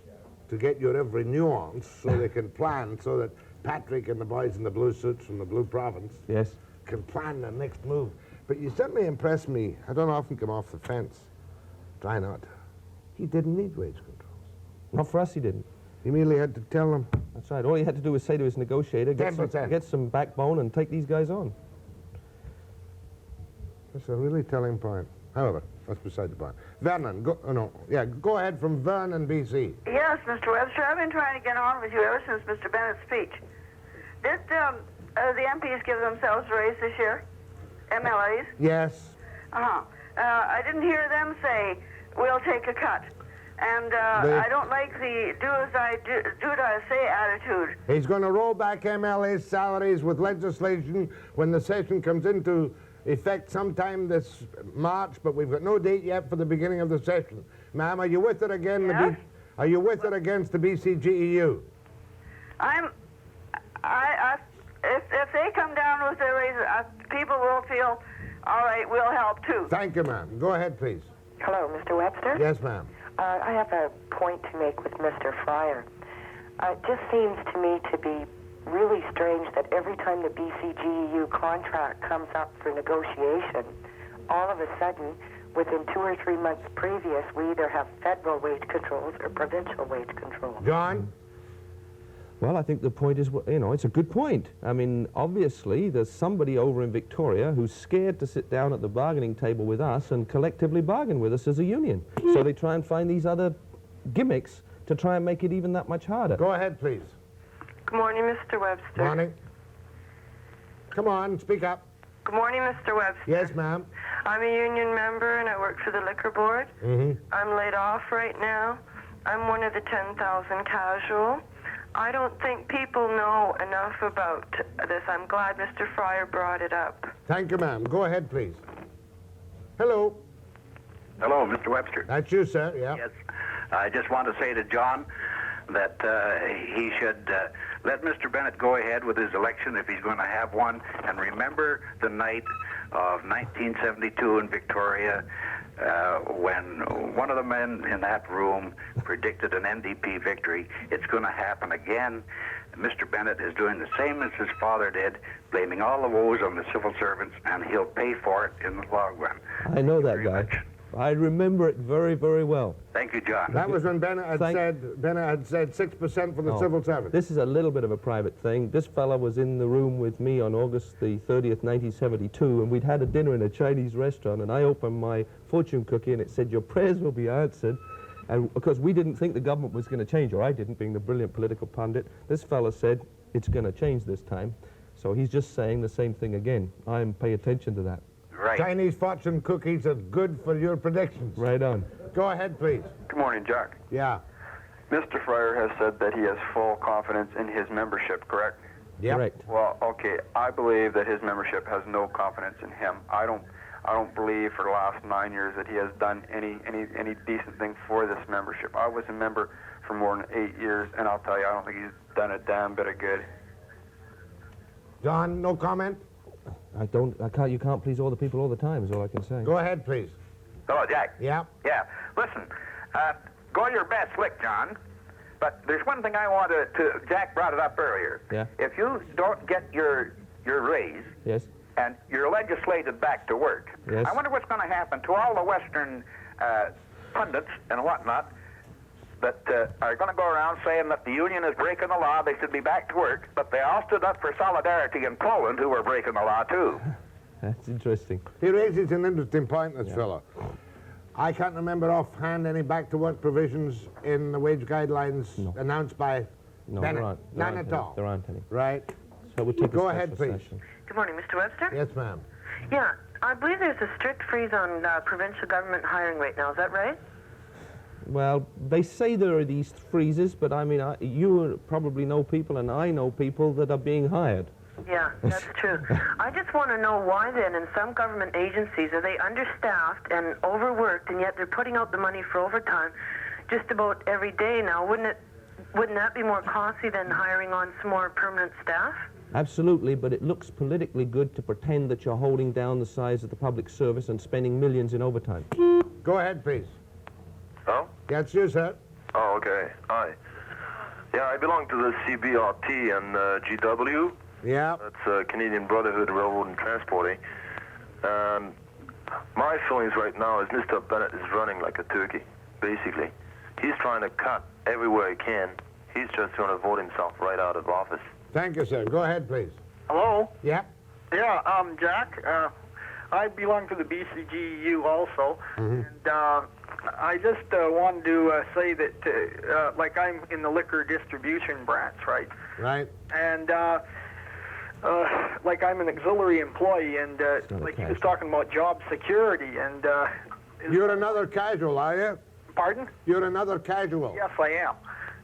to get your every nuance so they can plan so that Patrick and the boys in the blue suits from the Blue Province Yes. can plan their next move. But you certainly impress me. I don't often come off the fence. Try not. He didn't need wage controls. Not for us, he didn't. He merely had to tell them, That's right. All he had to do was say to his negotiator, get 10%. some backbone and take these guys on. that's a really telling point. However, that's beside the point. Vernon, go ahead from Vernon, BC. Yes, Mr. Webster, I've been trying to get on with you ever since Mr. Bennett's speech. Did the MPs give themselves a raise this year? MLAs? Yes. I didn't hear them say, we'll take a cut. And I don't like the do as I say attitude. He's going to roll back MLA's salaries with legislation when the session comes into effect sometime this March, but we've got no date yet for the beginning of the session. Ma'am, are you with it again? Yes? Are you with it against the BCGEU? If they come down with their raises, people will feel, all right, we'll help too. Thank you, ma'am. Go ahead, please. Hello, Mr. Webster. Yes, ma'am. I have a point to make with Mr. Fryer. It just seems to me to be really strange that every time the BCGEU contract comes up for negotiation, all of a sudden, within 2 or 3 months previous, we either have federal wage controls or provincial wage controls. John? Well, I think the point is, you know, it's a good point. I mean, obviously, there's somebody over in Victoria who's scared to sit down at the bargaining table with us and collectively bargain with us as a union. So they try and find these other gimmicks to try and make it even that much harder. Go ahead, please. Good morning, Mr. Webster. Morning. Come on, speak up. Good morning, Mr. Webster. Yes, ma'am. I'm a union member and I work for the liquor board. I'm laid off right now. I'm one of the 10,000 casual. I don't think people know enough about this. I'm glad Mr. Fryer brought it up. Thank you, ma'am. Go ahead, please. Hello. Hello, Mr. Webster. That's you, sir, yeah. Yes. I just want to say to John that he should let Mr. Bennett go ahead with his election if he's going to have one. And remember the night of 1972 in Victoria when one of the men in that room predicted an NDP victory. It's going to happen again. Mr. Bennett is doing the same as his father did, blaming all the woes on the civil servants, and he'll pay for it in the long run. I know that guy. I remember it very, very well. Thank you, John. That was when Bennett had said 6% for the civil servants. This is a little bit of a private thing. This fella was in the room with me on August the 30th, 1972, and we'd had a dinner in a Chinese restaurant, and I opened my fortune cookie, and it said, "Your prayers will be answered." And because we didn't think the government was going to change, or I didn't, being the brilliant political pundit, this fella said, "It's going to change this time." So he's just saying the same thing again. Pay attention to that. Right. Chinese fortune cookies are good for your predictions. Right on. Go ahead, please. Good morning, Jack. Yeah. Mr. Fryer has said that he has full confidence in his membership, correct? Yep. Correct. Well, okay, I believe that his membership has no confidence in him. I don't believe for the last 9 years that he has done any decent thing for this membership. I was a member for more than 8 years, and I'll tell you, I don't think he's done a damn bit of good. John, no comment? You can't please all the people all the time, is all I can say. Go ahead, please. Hello, Jack. Yeah. Yeah. Listen, go your best lick, John. But there's one thing I want to Jack brought it up earlier. Yeah. If you don't get your raise, Yes. and you're legislated back to work, Yes. I wonder what's going to happen to all the Western pundits and whatnot that are going to go around saying that the union is breaking the law, they should be back to work, but they all stood up for solidarity in Poland, who were breaking the law too. That's interesting. He raises an interesting point, this fellow. I can't remember offhand any back-to-work provisions in the wage guidelines announced by Bennett. None at all. There aren't any. Right. So we'll take Go a ahead, special please. session. Good morning, Mr. Webster. Yes, ma'am. Yeah, I believe there's a strict freeze on provincial government hiring right now. Is that right? Well, they say there are these freezes, but I mean, you probably know people, and I know people that are being hired. Yeah, that's true. I just want to know why then in some government agencies are they understaffed and overworked, and yet they're putting out the money for overtime just about every day now. Wouldn't that be more costly than hiring on some more permanent staff? Absolutely, but it looks politically good to pretend that you're holding down the size of the public service and spending millions in overtime. Go ahead, please. Oh? That's you, sir. Oh, okay. Hi. Yeah, I belong to the CBRT and GW. Yeah. That's Canadian Brotherhood Railroad and Transporting. And my feelings right now is Mr. Bennett is running like a turkey, basically. He's trying to cut everywhere he can. He's just going to vote himself right out of office. Thank you, sir. Go ahead, please. Hello? Yeah. Yeah, Jack. I belong to the BCGEU also, and I just wanted to say that, like, I'm in the liquor distribution branch, right? Right. And, like, I'm an auxiliary employee, and, like, he was talking about job security, and... You're another casual, are you? Pardon? You're another casual. Yes, I am.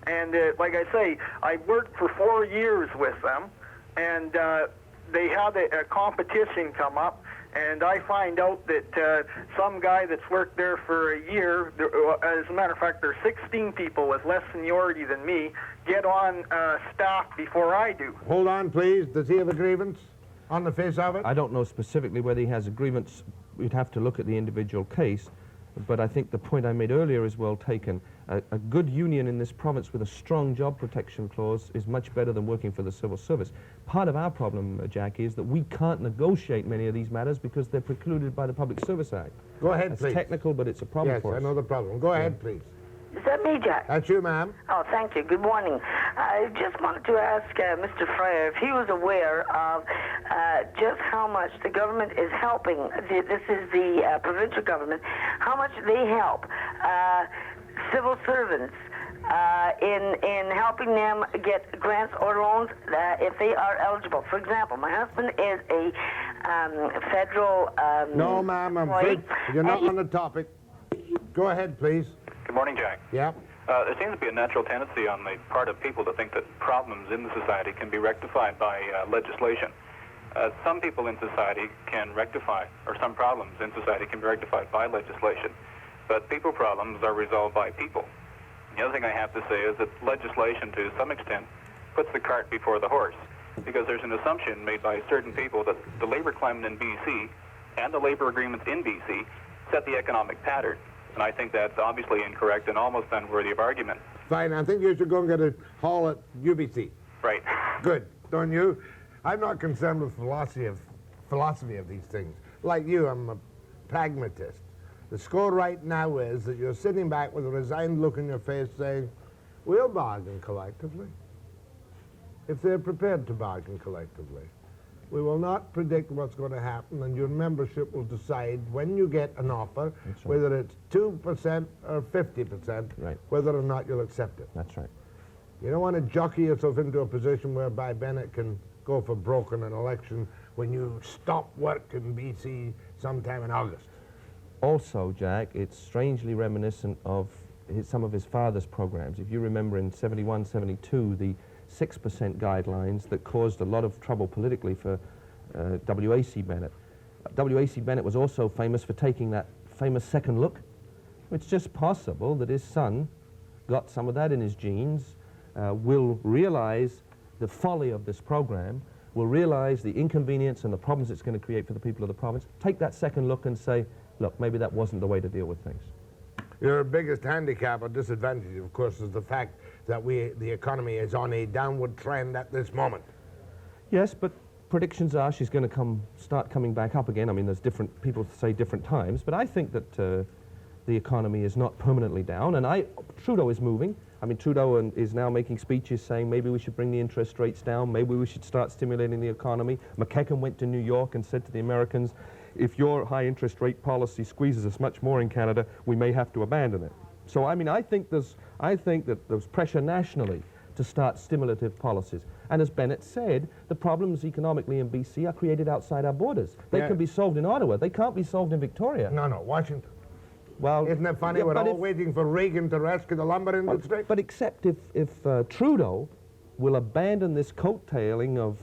And, like I say, I worked for 4 years with them, and they had a competition come up, and I find out that some guy that's worked there for a year, as a matter of fact, there's 16 people with less seniority than me, get on staff before I do. Hold on, please. Does he have a grievance on the face of it? I don't know specifically whether he has a grievance. We'd have to look at the individual case. But I think the point I made earlier is well taken. a good union in this province with a strong job protection clause is much better than working for the civil service. Part of our problem, Jack, is that we can't negotiate many of these matters because they're precluded by the Public Service Act. Go ahead, It's please. technical, but it's a problem for us. Yes, I know the problem. Go ahead, please. Is that me, Jack? That's you, ma'am. Oh, thank you. Good morning. I just wanted to ask Mr. Fryer if he was aware of just how much the government is helping. This is the provincial government. How much they help civil servants in helping them get grants or loans if they are eligible. For example, my husband is a federal No, ma'am, I'm employee, You're not and on the topic. Go ahead, please. Good morning, Jack. Yeah. There seems to be a natural tendency on the part of people to think that problems in the society can be rectified by legislation. Some people in society can rectify, or some problems in society can be rectified by legislation, but people problems are resolved by people. The other thing I have to say is that legislation, to some extent, puts the cart before the horse, because there's an assumption made by certain people that the labor climate in BC and the labor agreements in BC set the economic pattern. And I think that's obviously incorrect and almost unworthy of argument. Fine, I think you should go and get a hall at UBC. Right. Good, don't you? I'm not concerned with philosophy of these things. Like you, I'm a pragmatist. The score right now is that you're sitting back with a resigned look in your face saying, we'll bargain collectively. If they're prepared to bargain collectively. We will not predict what's going to happen, and your membership will decide when you get an offer, whether it's 2% or 50%, whether or not you'll accept it. That's right. You don't want to jockey yourself into a position whereby Bennett can go for broke in an election when you stop work in BC sometime in August. Also, Jack, it's strangely reminiscent of some of his father's programs. If you remember in 71, 72, the 6% guidelines that caused a lot of trouble politically for W.A.C. Bennett. W.A.C. Bennett was also famous for taking that famous second look. It's just possible that his son got some of that in his genes, will realize the folly of this program, will realize the inconvenience and the problems it's going to create for the people of the province, take that second look and say, look, maybe that wasn't the way to deal with things. Your biggest handicap or disadvantage, of course, is the fact that the economy is on a downward trend at this moment. Yes, but predictions are she's going to start coming back up again. I mean, there's different people say different times, but I think that the economy is not permanently down, and Trudeau is moving. I mean, Trudeau is now making speeches saying maybe we should bring the interest rates down, maybe we should start stimulating the economy. McPherson went to New York and said to the Americans, if your high interest rate policy squeezes us much more in Canada, we may have to abandon it. So, I mean, I think that there's pressure nationally to start stimulative policies. And as Bennett said, the problems economically in BC are created outside our borders. They can be solved in Ottawa. They can't be solved in Victoria. No, Washington. Well, isn't it funny? We're all waiting for Reagan to rescue the lumber industry. But except if Trudeau will abandon this coattailing of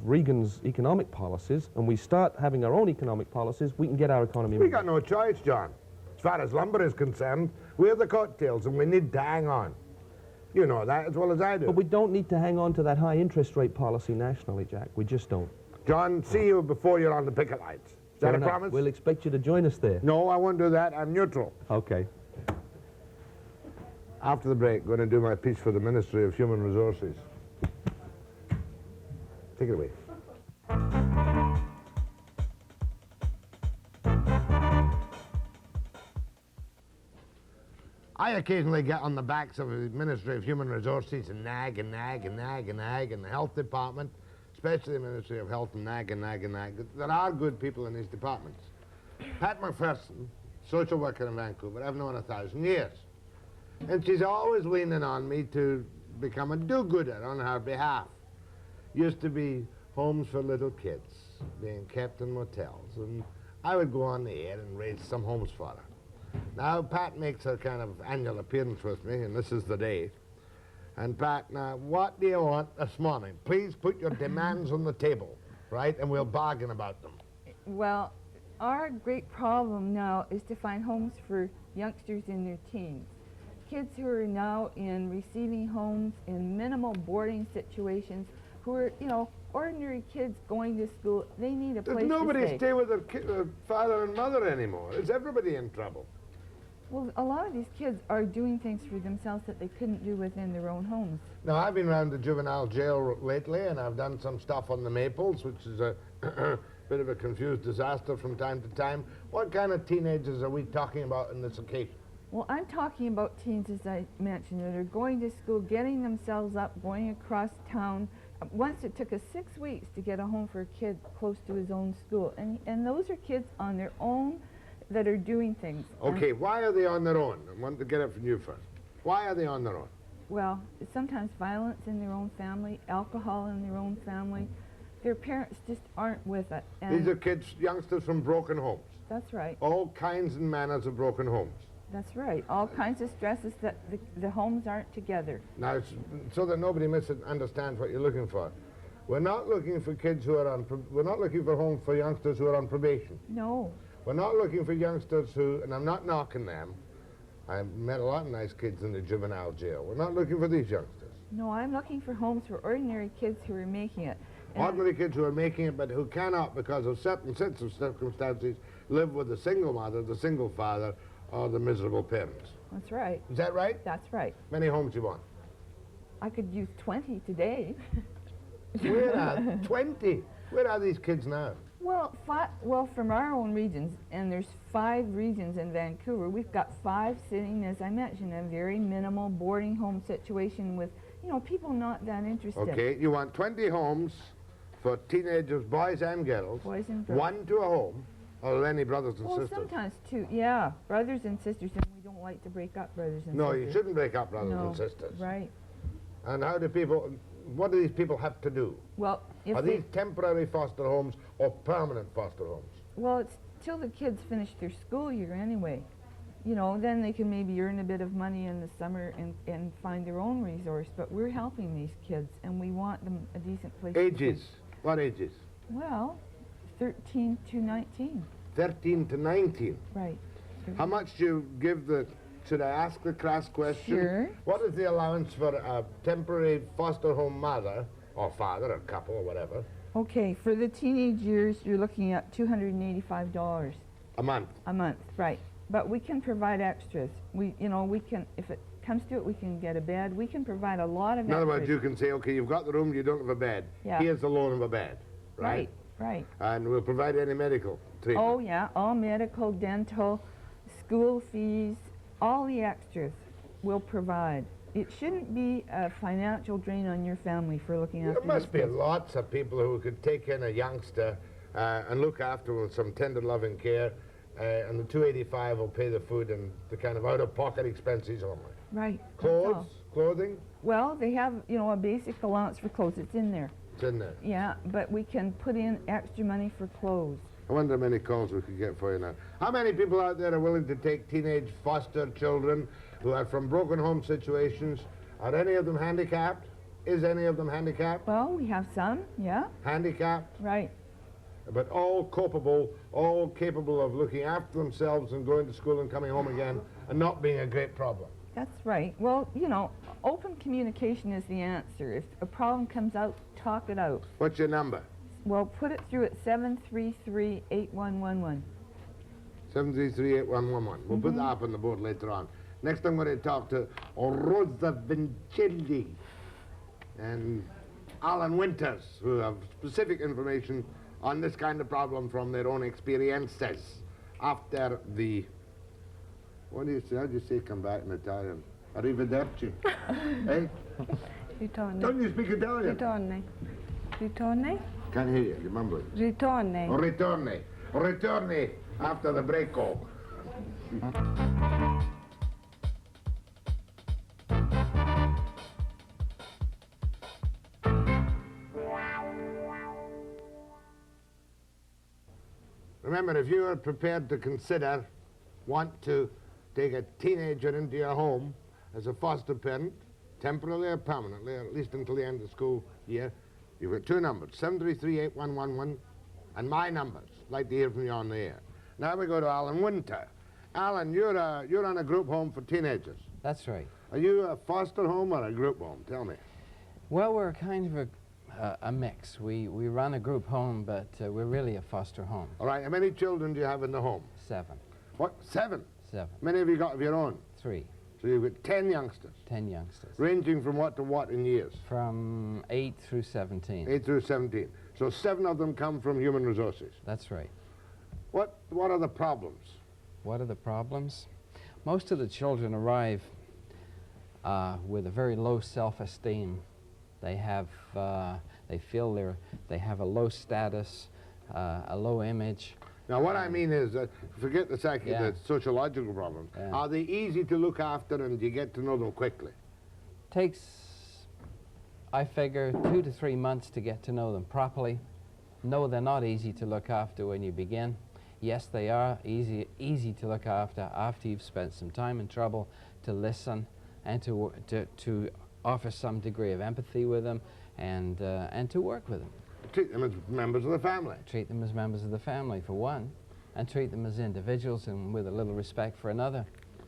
Reagan's economic policies and we start having our own economic policies, we can get our economy moving. We got no choice, John. As far as lumber is concerned, we're the coattails and we need to hang on. You know that as well as I do. But we don't need to hang on to that high interest rate policy nationally, Jack. We just don't. John, see you before you're on the picket lights. Is that a promise? We'll expect you to join us there. No, I won't do that. I'm neutral. Okay. After the break, going to do my piece for the Ministry of Human Resources. Take it away. I occasionally get on the backs of the Ministry of Human Resources and nag and nag and nag and nag, and the Health Department, especially the Ministry of Health, and nag and nag and nag. There are good people in these departments. Pat McPherson, social worker in Vancouver, I've known 1,000 years. And she's always leaning on me to become a do-gooder on her behalf. Used to be homes for little kids, being kept in motels, and I would go on the air and raise some homes for her. Now, Pat makes her kind of annual appearance with me, and this is the day. And Pat, now, what do you want this morning? Please put your demands on the table, right, and we'll bargain about them. Well, our great problem now is to find homes for youngsters in their teens. Kids who are now in receiving homes in minimal boarding situations, who are, you know, ordinary kids going to school. They need a place to stay. There's nobody stay with their father and mother anymore. Is everybody in trouble? Well, a lot of these kids are doing things for themselves that they couldn't do within their own homes. Now, I've been around the juvenile jail lately, and I've done some stuff on the Maples, which is a bit of a confused disaster from time to time. What kind of teenagers are we talking about in this occasion? Well, I'm talking about teens, as I mentioned, that are going to school, getting themselves up, going across town. Once it took us 6 weeks to get a home for a kid close to his own school. And those are kids on their own that are doing things. Okay, why are they on their own? I want to get it from you first. Why are they on their own? Well, sometimes violence in their own family, alcohol in their own family. Their parents just aren't with it. And these are kids, youngsters from broken homes. That's right. All kinds and manners of broken homes. That's right. All kinds of stresses that the homes aren't together. Now, it's so that nobody misunderstands what you're looking for. We're not looking for kids who are on, we're not looking for homes for youngsters who are on probation. No. We're not looking for youngsters who, and I'm not knocking them, I've met a lot of nice kids in the juvenile jail. We're not looking for these youngsters. No, I'm looking for homes for ordinary kids who are making it. And ordinary kids who are making it, but who cannot, because of certain sets of circumstances, live with a single mother, the single father, or the miserable parents. That's right. Is that right? That's right. Many homes you want? I could use 20 today. Where are 20? Where are these kids now? Well, from our own regions, and there's 5 regions in Vancouver, we've got 5 sitting, as I mentioned, in a very minimal boarding home situation with, you know, people not that interested. Okay, you want 20 homes for teenagers, boys and girls. Boys and girls. 1 to a home, or any brothers and sisters. Well, sometimes 2, yeah, brothers and sisters, and we don't like to break up brothers and sisters. No, you shouldn't break up brothers and sisters. Right. And how do people, what do these people have to do? Well, if are these temporary foster homes or permanent foster homes? Well, it's till the kids finish their school year anyway. You know, then they can maybe earn a bit of money in the summer and find their own resource. But we're helping these kids, and we want them a decent place. Ages? What ages? Well, 13 to 19. 13 to 19? Right. How much do you give the, should I ask the crass question? Sure. What is the allowance for a temporary foster home mother, or father, or couple, or whatever? Okay, for the teenage years, you're looking at $285. A month? A month, right. But we can provide extras. We can, if it comes to it, we can get a bed. We can provide a lot of extras. In other words, you can say, okay, you've got the room, you don't have a bed. Yeah. Here's the loan of a bed, right? Right. And we'll provide any medical treatment. Oh, yeah, all medical, dental, school fees, all the extras we'll provide. It shouldn't be a financial drain on your family for looking after There must be kids. lots of people who could take in a youngster and look after him with some tender, loving care, and the $285 will pay the food and the kind of out-of-pocket expenses only. Right. Clothes, clothing? Well, they have, a basic allowance for clothes. It's in there. It's in there. Yeah, but we can put in extra money for clothes. I wonder how many calls we could get for you now. How many people out there are willing to take teenage foster children who are from broken home situations? Are any of them handicapped? Is any of them handicapped? Well, we have some, yeah. Handicapped? Right. But all capable of looking after themselves and going to school and coming home again and not being a great problem. That's right. Well, open communication is the answer. If a problem comes out, talk it out. What's your number? Well, put it through at 733-8111. 733-8111. We'll put that up on the board later on. Next I'm going to talk to Rosa Vincelli and Alan Winters, who have specific information on this kind of problem from their own experiences after the, what do you say, how do you say come back in Italian? Arrivederci. Eh? Ritorni. Don't you speak Italian? Ritorni. Ritorni? Can't hear you, you're mumbling. Ritorni. Ritorni. Ritorni after the break call. Remember, if you are prepared to want to take a teenager into your home as a foster parent, temporarily or permanently, or at least until the end of the school year, you've got 2 numbers, 733-8111, and my numbers. I'd like to hear from you on the air. Now we go to Alan Winter. Alan, you're on a group home for teenagers. That's right. Are you a foster home or a group home? Tell me. Well, we're kind of a mix. We run a group home, but we're really a foster home. All right, how many children do you have in the home? 7. What, 7? 7. Many have you got of your own? 3. So you've got 10 youngsters? 10 youngsters. Ranging from what to what in years? From 8 through 17. 8 through 17. So 7 of them come from human resources? That's right. What are the problems? What are the problems? Most of the children arrive with a very low self-esteem. They have, they feel they have a low status, a low image. Now, what I mean is, forget the sociological problems. Yeah. Are they easy to look after, and do you get to know them quickly? Takes, I figure, 2 to 3 months to get to know them properly. No, they're not easy to look after when you begin. Yes, they are easy to look after you've spent some time and trouble to listen and to offer some degree of empathy with them and to work with them. Treat them as members of the family. Treat them as members of the family, for one, and treat them as individuals and with a little respect for another.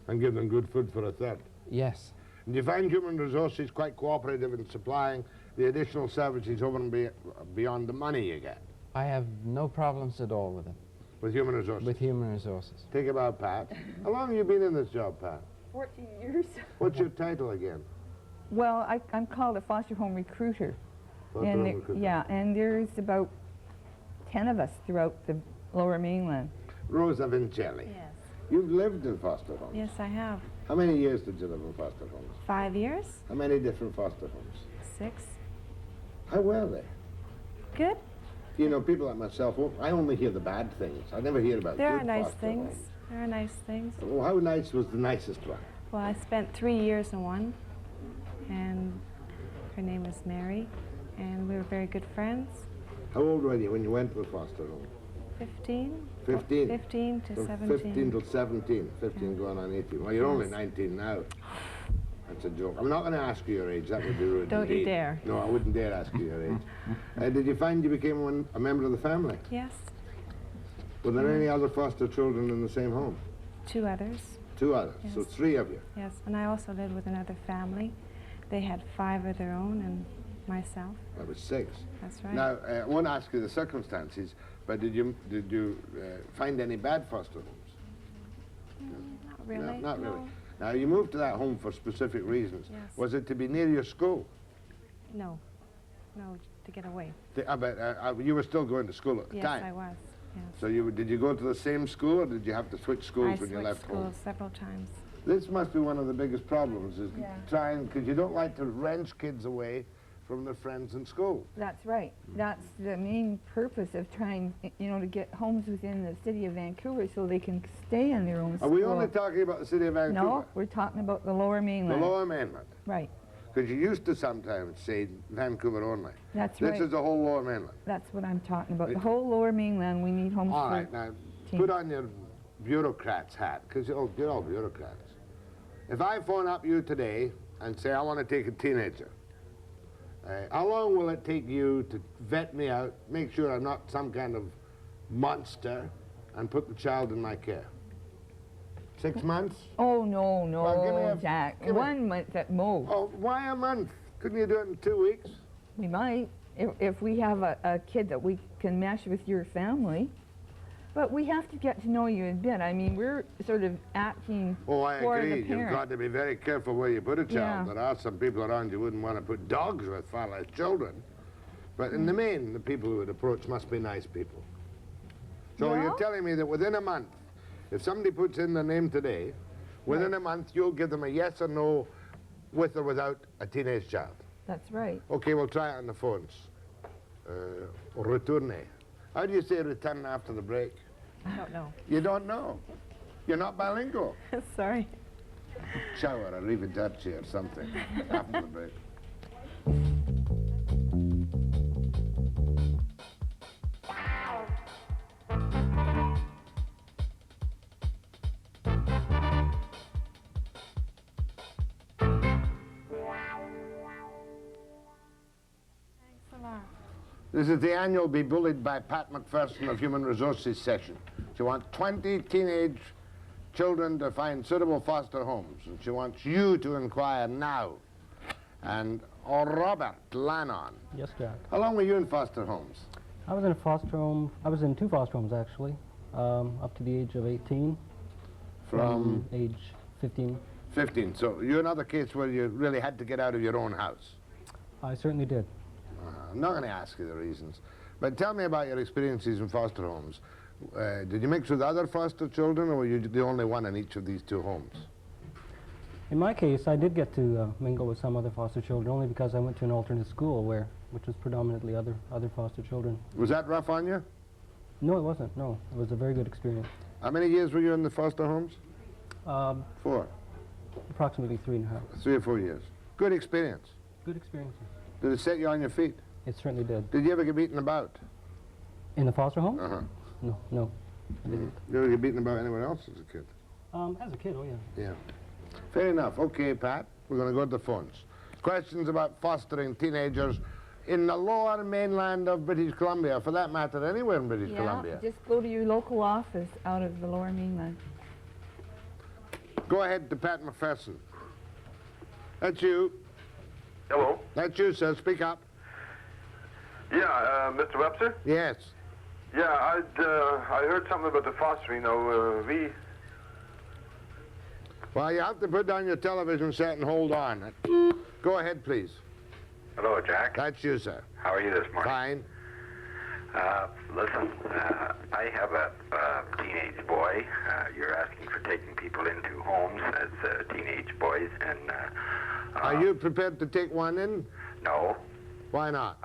And give them good food for a third. Yes. And you find human resources quite cooperative in supplying the additional services over and beyond the money you get? I have no problems at all with it. With human resources? With human resources. Think about Pat. How long have you been in this job, Pat? 14 years. What's your title again? Well, I'm called a foster home recruiter. Yeah, and there's about 10 of us throughout the Lower Mainland. Rosa Vincelli. Yes. You've lived in foster homes. Yes, I have. How many years did you live in foster homes? 5 years. How many different foster homes? 6. How were they? Good. You know, people like myself, I only hear the bad things. I never hear about There good are nice foster things. homes. There are nice things. Well, how nice was the nicest one? Well, I spent 3 years in one, and her name was Mary, and we were very good friends. How old were you when you went to the foster home? 15. 15? 15 to From 17. 15 till 17. 15 going on 18. Well, you're only 19 now. That's a joke. I'm not going to ask you your age. That would be rude. Don't you indeed. dare. No, I wouldn't dare ask you your age. Did you find you became a member of the family? Yes. Were there any other foster children in the same home? 2 others. 2 others. Yes. So 3 of you. Yes, and I also lived with another family. They had 5 of their own, and myself. That was 6. That's right. Now, I won't ask you the circumstances, but did you find any bad foster homes? Not really. No, not really. No. Now, you moved to that home for specific reasons. Yes. Was it to be near your school? No. No, to get away. But you were still going to school at the time? Yes, I was. Yes. So did you go to the same school, or did you have to switch schools when you left schools home? several times. This must be one of the biggest problems, is Yeah. trying, because you don't like to wrench kids away from their friends in school. That's right. That's the main purpose of trying, to get homes within the city of Vancouver so they can stay in their own Are school. we only talking about the city of Vancouver? No, we're talking about the Lower The Mainland. Lower Mainland. Right. Because you used to sometimes say Vancouver only. That's This right. is the whole Lower Mainland. That's what I'm talking about. The whole Lower Mainland, we need homes All for right, now, teens. put on your bureaucrat's hat, because you're all bureaucrats. If I phone up you today and say I want to take a teenager, how long will it take you to vet me out, make sure I'm not some kind of monster, and put the child in my care? 6 months? Oh, no, Well, give me Jack. give me- 1 month at most. Oh, why a month? Couldn't you do it in 2 weeks? We might, if we have a kid that we can mesh with your family. But we have to get to know you a bit. I mean, we're sort of acting Oh, I for agree. the You've parent. got to be very careful where you put a child. Yeah. There are some people around you wouldn't want to put dogs with far less children. But in the main, the people who would approach must be nice people. So Well- you're telling me that within a month, if somebody puts in their name today, within a month you'll give them a yes or no with or without a teenage child. That's right. Okay, we'll try it on the phones. Retourne. How do you say return after the break? I don't know. You don't know. You're not bilingual. Sorry. Ciao or arrivederci or something after the break. Thanks a lot. This is the annual Be Bullied by Pat McPherson of Human Resources session. She wants 20 teenage children to find suitable foster homes, and she wants you to inquire now. And Robert Lanon. Yes, Jack. How long were you in foster homes? I was in a foster home. I was in 2 foster homes, actually, up to the age of 18. From age 15. 15. So you're another case where you really had to get out of your own house. I certainly did. I'm not going to ask you the reasons, but tell me about your experiences in foster homes. Did you mix with other foster children, or were you the only one in each of these two homes? In my case, I did get to mingle with some other foster children, only because I went to an alternate school which was predominantly other foster children. Was that rough on you? No, it wasn't. No, it was a very good experience. How many years were you in the foster homes? 4. Approximately 3.5. 3 or 4 years. Good experience. Good experiences. Did it set you on your feet? It certainly did. Did you ever get beaten about? In the foster home? Uh-huh. No, I didn't. Did you ever get beaten about anywhere else as a kid? As a kid, oh yeah. Yeah. Fair enough. Okay, Pat, we're going to go to the phones. Questions about fostering teenagers in the lower mainland of British Columbia, for that matter, anywhere in British Columbia. Just go to your local office out of the lower mainland. Go ahead to Pat McPherson. That's you. Hello. That's you, sir. Speak up. Yeah, Mr. Webster? Yes. Yeah, I heard something about the fostering. Well, you have to put down your television set and hold on. Go ahead, please. Hello, Jack. That's you, sir. How are you this morning? Fine. Listen, I have a teenage boy. You're asking for taking people into homes as teenage boys, and... Are you prepared to take one in? No. Why not?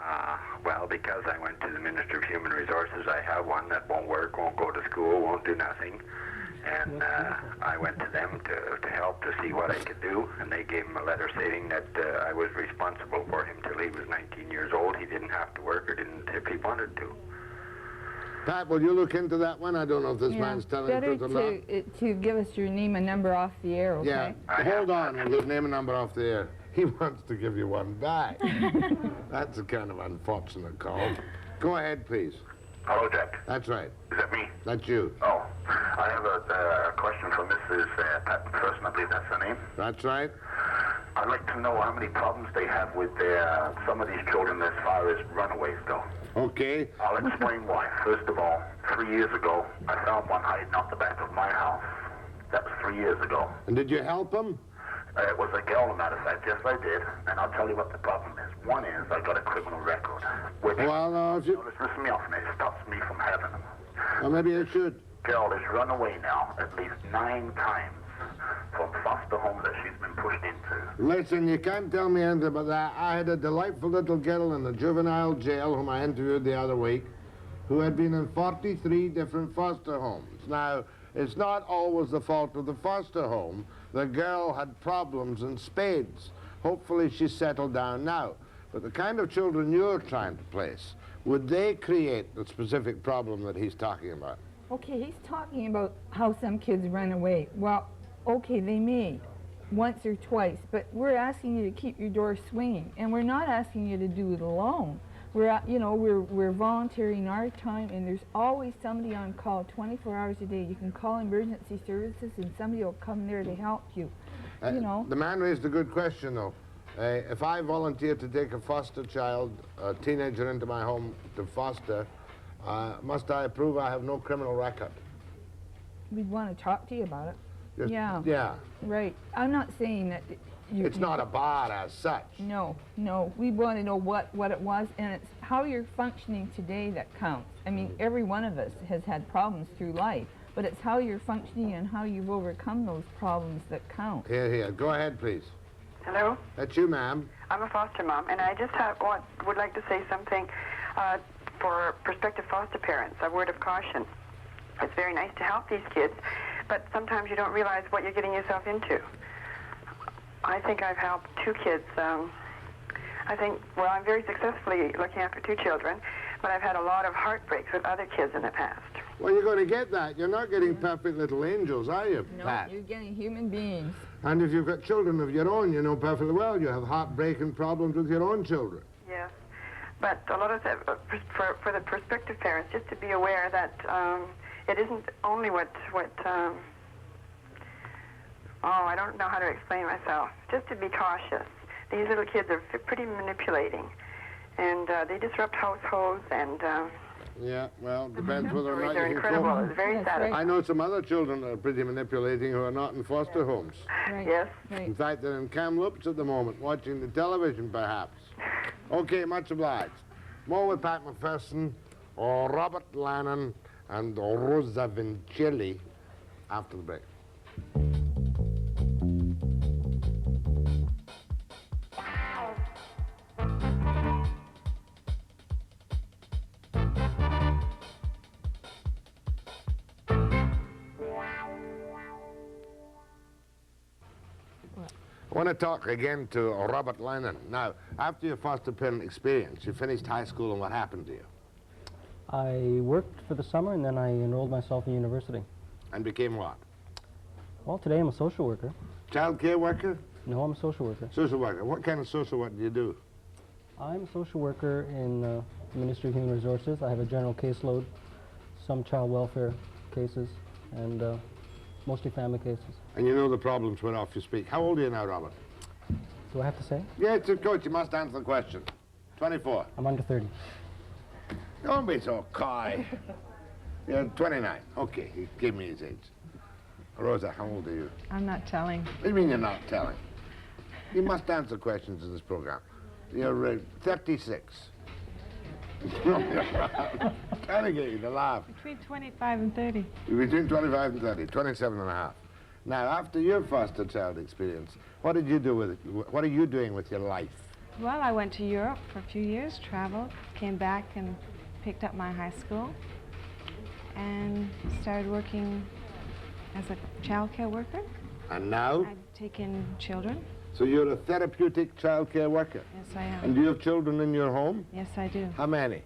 Well, because I went to the Minister of Human Resources. I have one that won't work, won't go to school, won't do nothing. And I went to them to help to see what I could do, and they gave him a letter stating that I was responsible for him till he was 19 years old. He didn't have to work or didn't if he wanted to. Pat, will you look into that one? I don't know if this man's telling the truth or not. Better to give us your name and number off the air, okay? Yeah, hold on, we'll get name and number off the air. He wants to give you one back. That's a kind of unfortunate call. Go ahead, please. Hello, Jack. That's right. Is that me? That's you. Oh, I have a question for Mrs. Pat McPherson. I believe that's her name. That's right. I'd like to know how many problems they have with some of these children as far as runaways go. Okay. I'll explain why. First of all, 3 years ago, I found one hiding out the back of my house. That was 3 years ago. And did you help him? It was a girl, as a matter of fact. Yes, I did. And I'll tell you what the problem is. One is I got a criminal record. Which, well, no, if you... listen me off, and it stops me from having them. Well, maybe I should. Girl has run away now at least 9 times from foster homes that she's been pushed into. Listen, you can't tell me anything about that. I had a delightful little girl in the juvenile jail whom I interviewed the other week who had been in 43 different foster homes. Now, it's not always the fault of the foster home. The girl had problems in spades. Hopefully she's settled down now. But the kind of children you're trying to place, would they create the specific problem that he's talking about? Okay, he's talking about how some kids run away. Well, okay, they may, once or twice, but we're asking you to keep your door swinging, and we're not asking you to do it alone. We're volunteering our time, and there's always somebody on call 24 hours a day. You can call emergency services, and somebody will come there to help you. The man raised a good question, though. If I volunteer to take a foster child, a teenager, into my home to foster, must I prove I have no criminal record? We'd want to talk to you about it. Yeah. Right. I'm not saying that it's not a bar as such. No. We want to know what it was, and it's how you're functioning today that counts. I mean, every one of us has had problems through life, but it's how you're functioning and how you've overcome those problems that count. Here. Go ahead, please. Hello? That's you, ma'am. I'm a foster mom, and I just would like to say something for prospective foster parents, a word of caution. It's very nice to help these kids, but sometimes you don't realize what you're getting yourself into. I think I've helped 2 kids. I'm very successfully looking after 2 children, but I've had a lot of heartbreaks with other kids in the past. Well, you're going to get that. You're not getting perfect little angels, are you, Pat? No, you're getting human beings. And if you've got children of your own, you know perfectly well you have heartbreaking problems with your own children. Yes, but a lot of for the prospective parents, just to be aware that it isn't only I don't know how to explain myself. Just to be cautious. These little kids are pretty manipulating, and they disrupt households, and Yeah, well, depends whether or not They're you can incredible. cope. It's very satisfying. I know some other children that are pretty manipulating who are not in foster homes. Right. Yes. Right. In fact, they're in Kamloops at the moment, watching the television, perhaps. Okay, much obliged. More with Pat McPherson, or Robert Lanon, and Rosa Vincelli after the break. I want to talk again to Robert Lanon. Now, after your foster parent experience, you finished high school, and what happened to you? I worked for the summer, and then I enrolled myself in university. And became what? Well, today I'm a social worker. Child care worker? No, I'm a social worker. Social worker. What kind of social work do you do? I'm a social worker in the Ministry of Human Resources. I have a general caseload, some child welfare cases, and mostly family cases. And you know the problems whereof you speak. How old are you now, Robert? Do I have to say? Yeah, it's a coach. You must answer the question. 24. I'm under 30. Don't be so coy. You're 29. Okay, he gave me his age. Rosa, how old are you? I'm not telling. What do you mean you're not telling? You must answer questions in this program. You're 36. Trying to get you to laugh. Between 25 and 30. You're between 25 and 30, 27 and a half. Now, after your foster child experience, what did you do with it? What are you doing with your life? Well, I went to Europe for a few years, traveled, came back and picked up my high school, and started working as a child care worker. And now? I've taken children. So you're a therapeutic child care worker? Yes, I am. And do you have children in your home? Yes, I do. How many?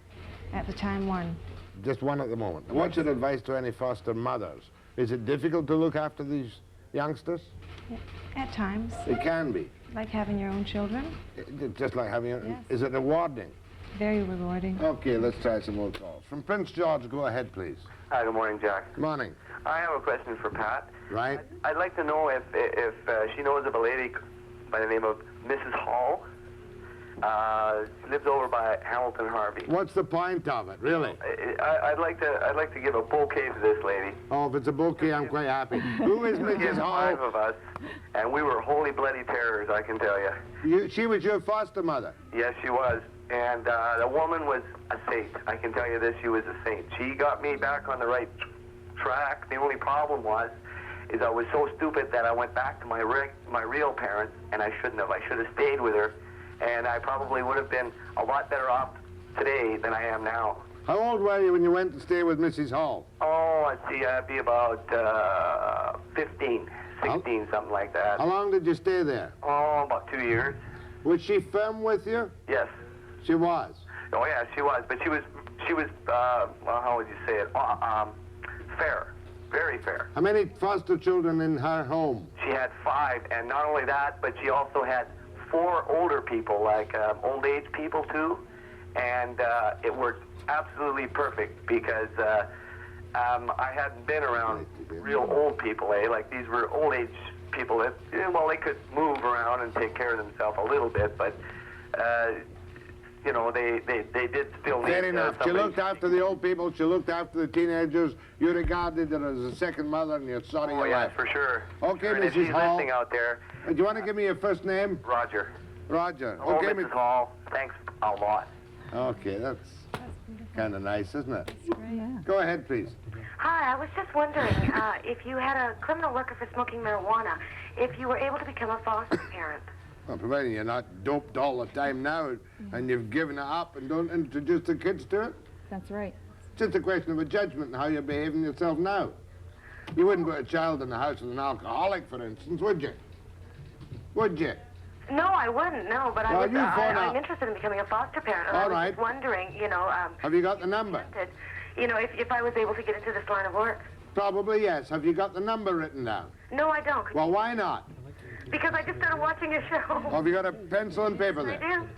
At the time, one. Just one at the moment. What's your advice to any foster mothers? Is it difficult to look after these youngsters? Yeah. At times. It can be. Like having your own children. Just like having your... Yes. Is it rewarding? Very rewarding. Okay, let's try some more calls. From Prince George, go ahead, please. Hi, good morning, Jack. Morning. I have a question for Pat. Right. I'd like to know if she knows of a lady by the name of Mrs. Hall. She lives over by Hamilton Harvey. What's the point of it, really? I'd like to give a bouquet to this lady. Oh, if it's a bouquet, I'm quite happy. Who is Mrs. There's Hall? 5 of us, and we were holy bloody terrors, I can tell you. She was your foster mother? Yes, she was. And the woman was a saint. I can tell you this, she was a saint. She got me back on the right track. The only problem is I was so stupid that I went back to my real parents, and I shouldn't have. I should have stayed with her, and I probably would have been a lot better off today than I am now. How old were you when you went to stay with Mrs. Hall? Oh, let's see, I'd be about 15, 16, something like that. How long did you stay there? Oh, about 2 years. Was she firm with you? Yes. She was? Oh, yeah, she was. But she was well, how would you say it? Fair. Very fair. How many foster children in her home? She had 5, and not only that, but she also had 4 older people, like old age people too, and it worked absolutely perfect because I hadn't been around real old people, like these were old age people that, well, they could move around and take care of themselves a little bit, but you know, they did still need... Fair enough. She looked after the old people. She looked after the teenagers. You regarded her as a second mother, and you're sorry you left. For sure. Okay, sure. And if Mrs. she's Hall. listening out there... Do you want to give me your first name? Roger. Roger. Oh, Okay, Mrs. Hall, thanks a lot. Okay, that's kind of nice, isn't it? Yeah. Go ahead, please. Hi, I was just wondering if you had a criminal record for smoking marijuana, if you were able to become a foster parent. Well, providing you're not doped all the time now and you've given it up and don't introduce the kids to it. That's right. It's just a question of a judgment on how you're behaving yourself now. You wouldn't put a child in the house with an alcoholic, for instance, would you? Would you? No, I wouldn't, no, but Well, I'm interested in becoming a foster parent. And All I was right. just wondering, you know... Have you got the number? You know, if I was able to get into this line of work. Probably yes. Have you got the number written down? No, I don't. Well, why not? Because I just started watching your show. Oh, have you got a pencil and paper there? I do.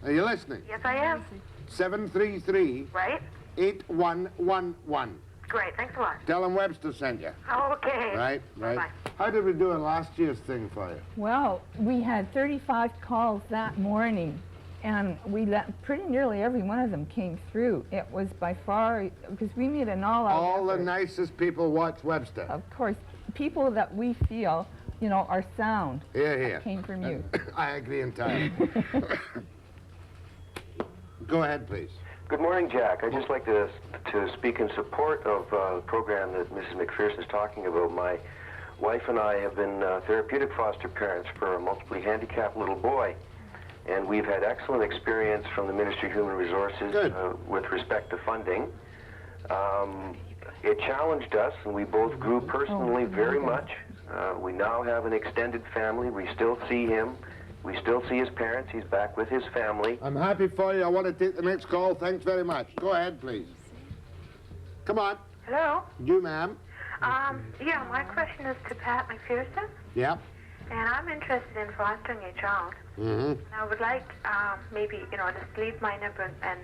Are you listening? Yes, I am. 733... Right? 8111. Great, thanks a lot. Tell them Webster sent you. Okay. Right. Bye-bye. How did we do in last year's thing for you? Well, we had 35 calls that morning, And pretty nearly every one of them came through. It was by far, because we made an all-out All effort. the nicest people watch Webster. Of course, people that we feel, you know, are sound. Here, here. Came from you. I agree entirely. Go ahead, please. Good morning, Jack. I'd just like to speak in support of the program that Mrs. McPherson is talking about. My wife and I have been therapeutic foster parents for a multiply handicapped little boy, and we've had excellent experience from the Ministry of Human Resources with respect to funding. It challenged us, and we both grew personally very much. We now have an extended family. We still see him. We still see his parents. He's back with his family. I'm happy for you. I want to take the next call. Thanks very much. Go ahead, please. Come on. Hello? You, ma'am. Yeah, my question is to Pat McPherson. Yep. And I'm interested in fostering a child. Mm-hmm. And I would like, maybe, you know, just leave my number and...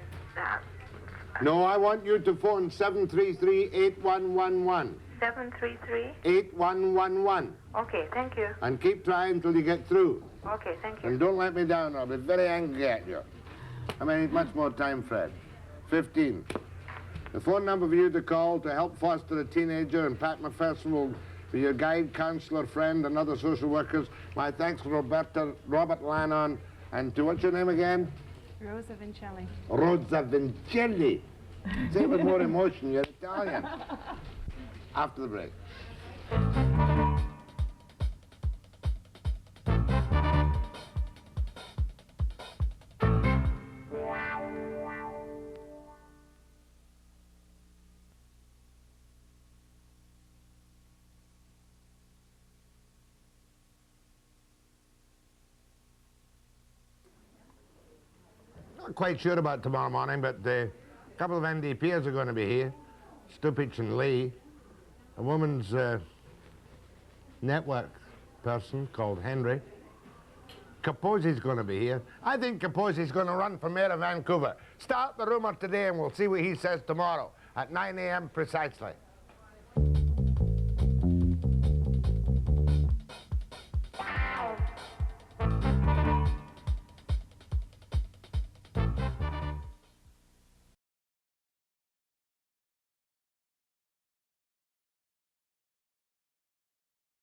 No, I want you to phone 733-8111. 733? 8111. Okay, thank you. And keep trying till you get through. Okay, thank you. And don't let me down, I'll be very angry at you. I may need much more time, Fred. 15. The phone number for you to call to help foster a teenager, and Pat McPherson will be your guide, counselor, friend, and other social workers. My thanks to Robert Lanon, and to what's your name again? Rosa Vincelli. Rosa Vincelli. Say it with more emotion, you're Italian. After the break. Not quite sure about tomorrow morning, but a couple of NDPers are going to be here, Stupich and Lee. A woman's network person called Henry. Kaposi's going to be here. I think Kaposi's going to run for mayor of Vancouver. Start the rumor today and we'll see what he says tomorrow at 9 a.m. precisely.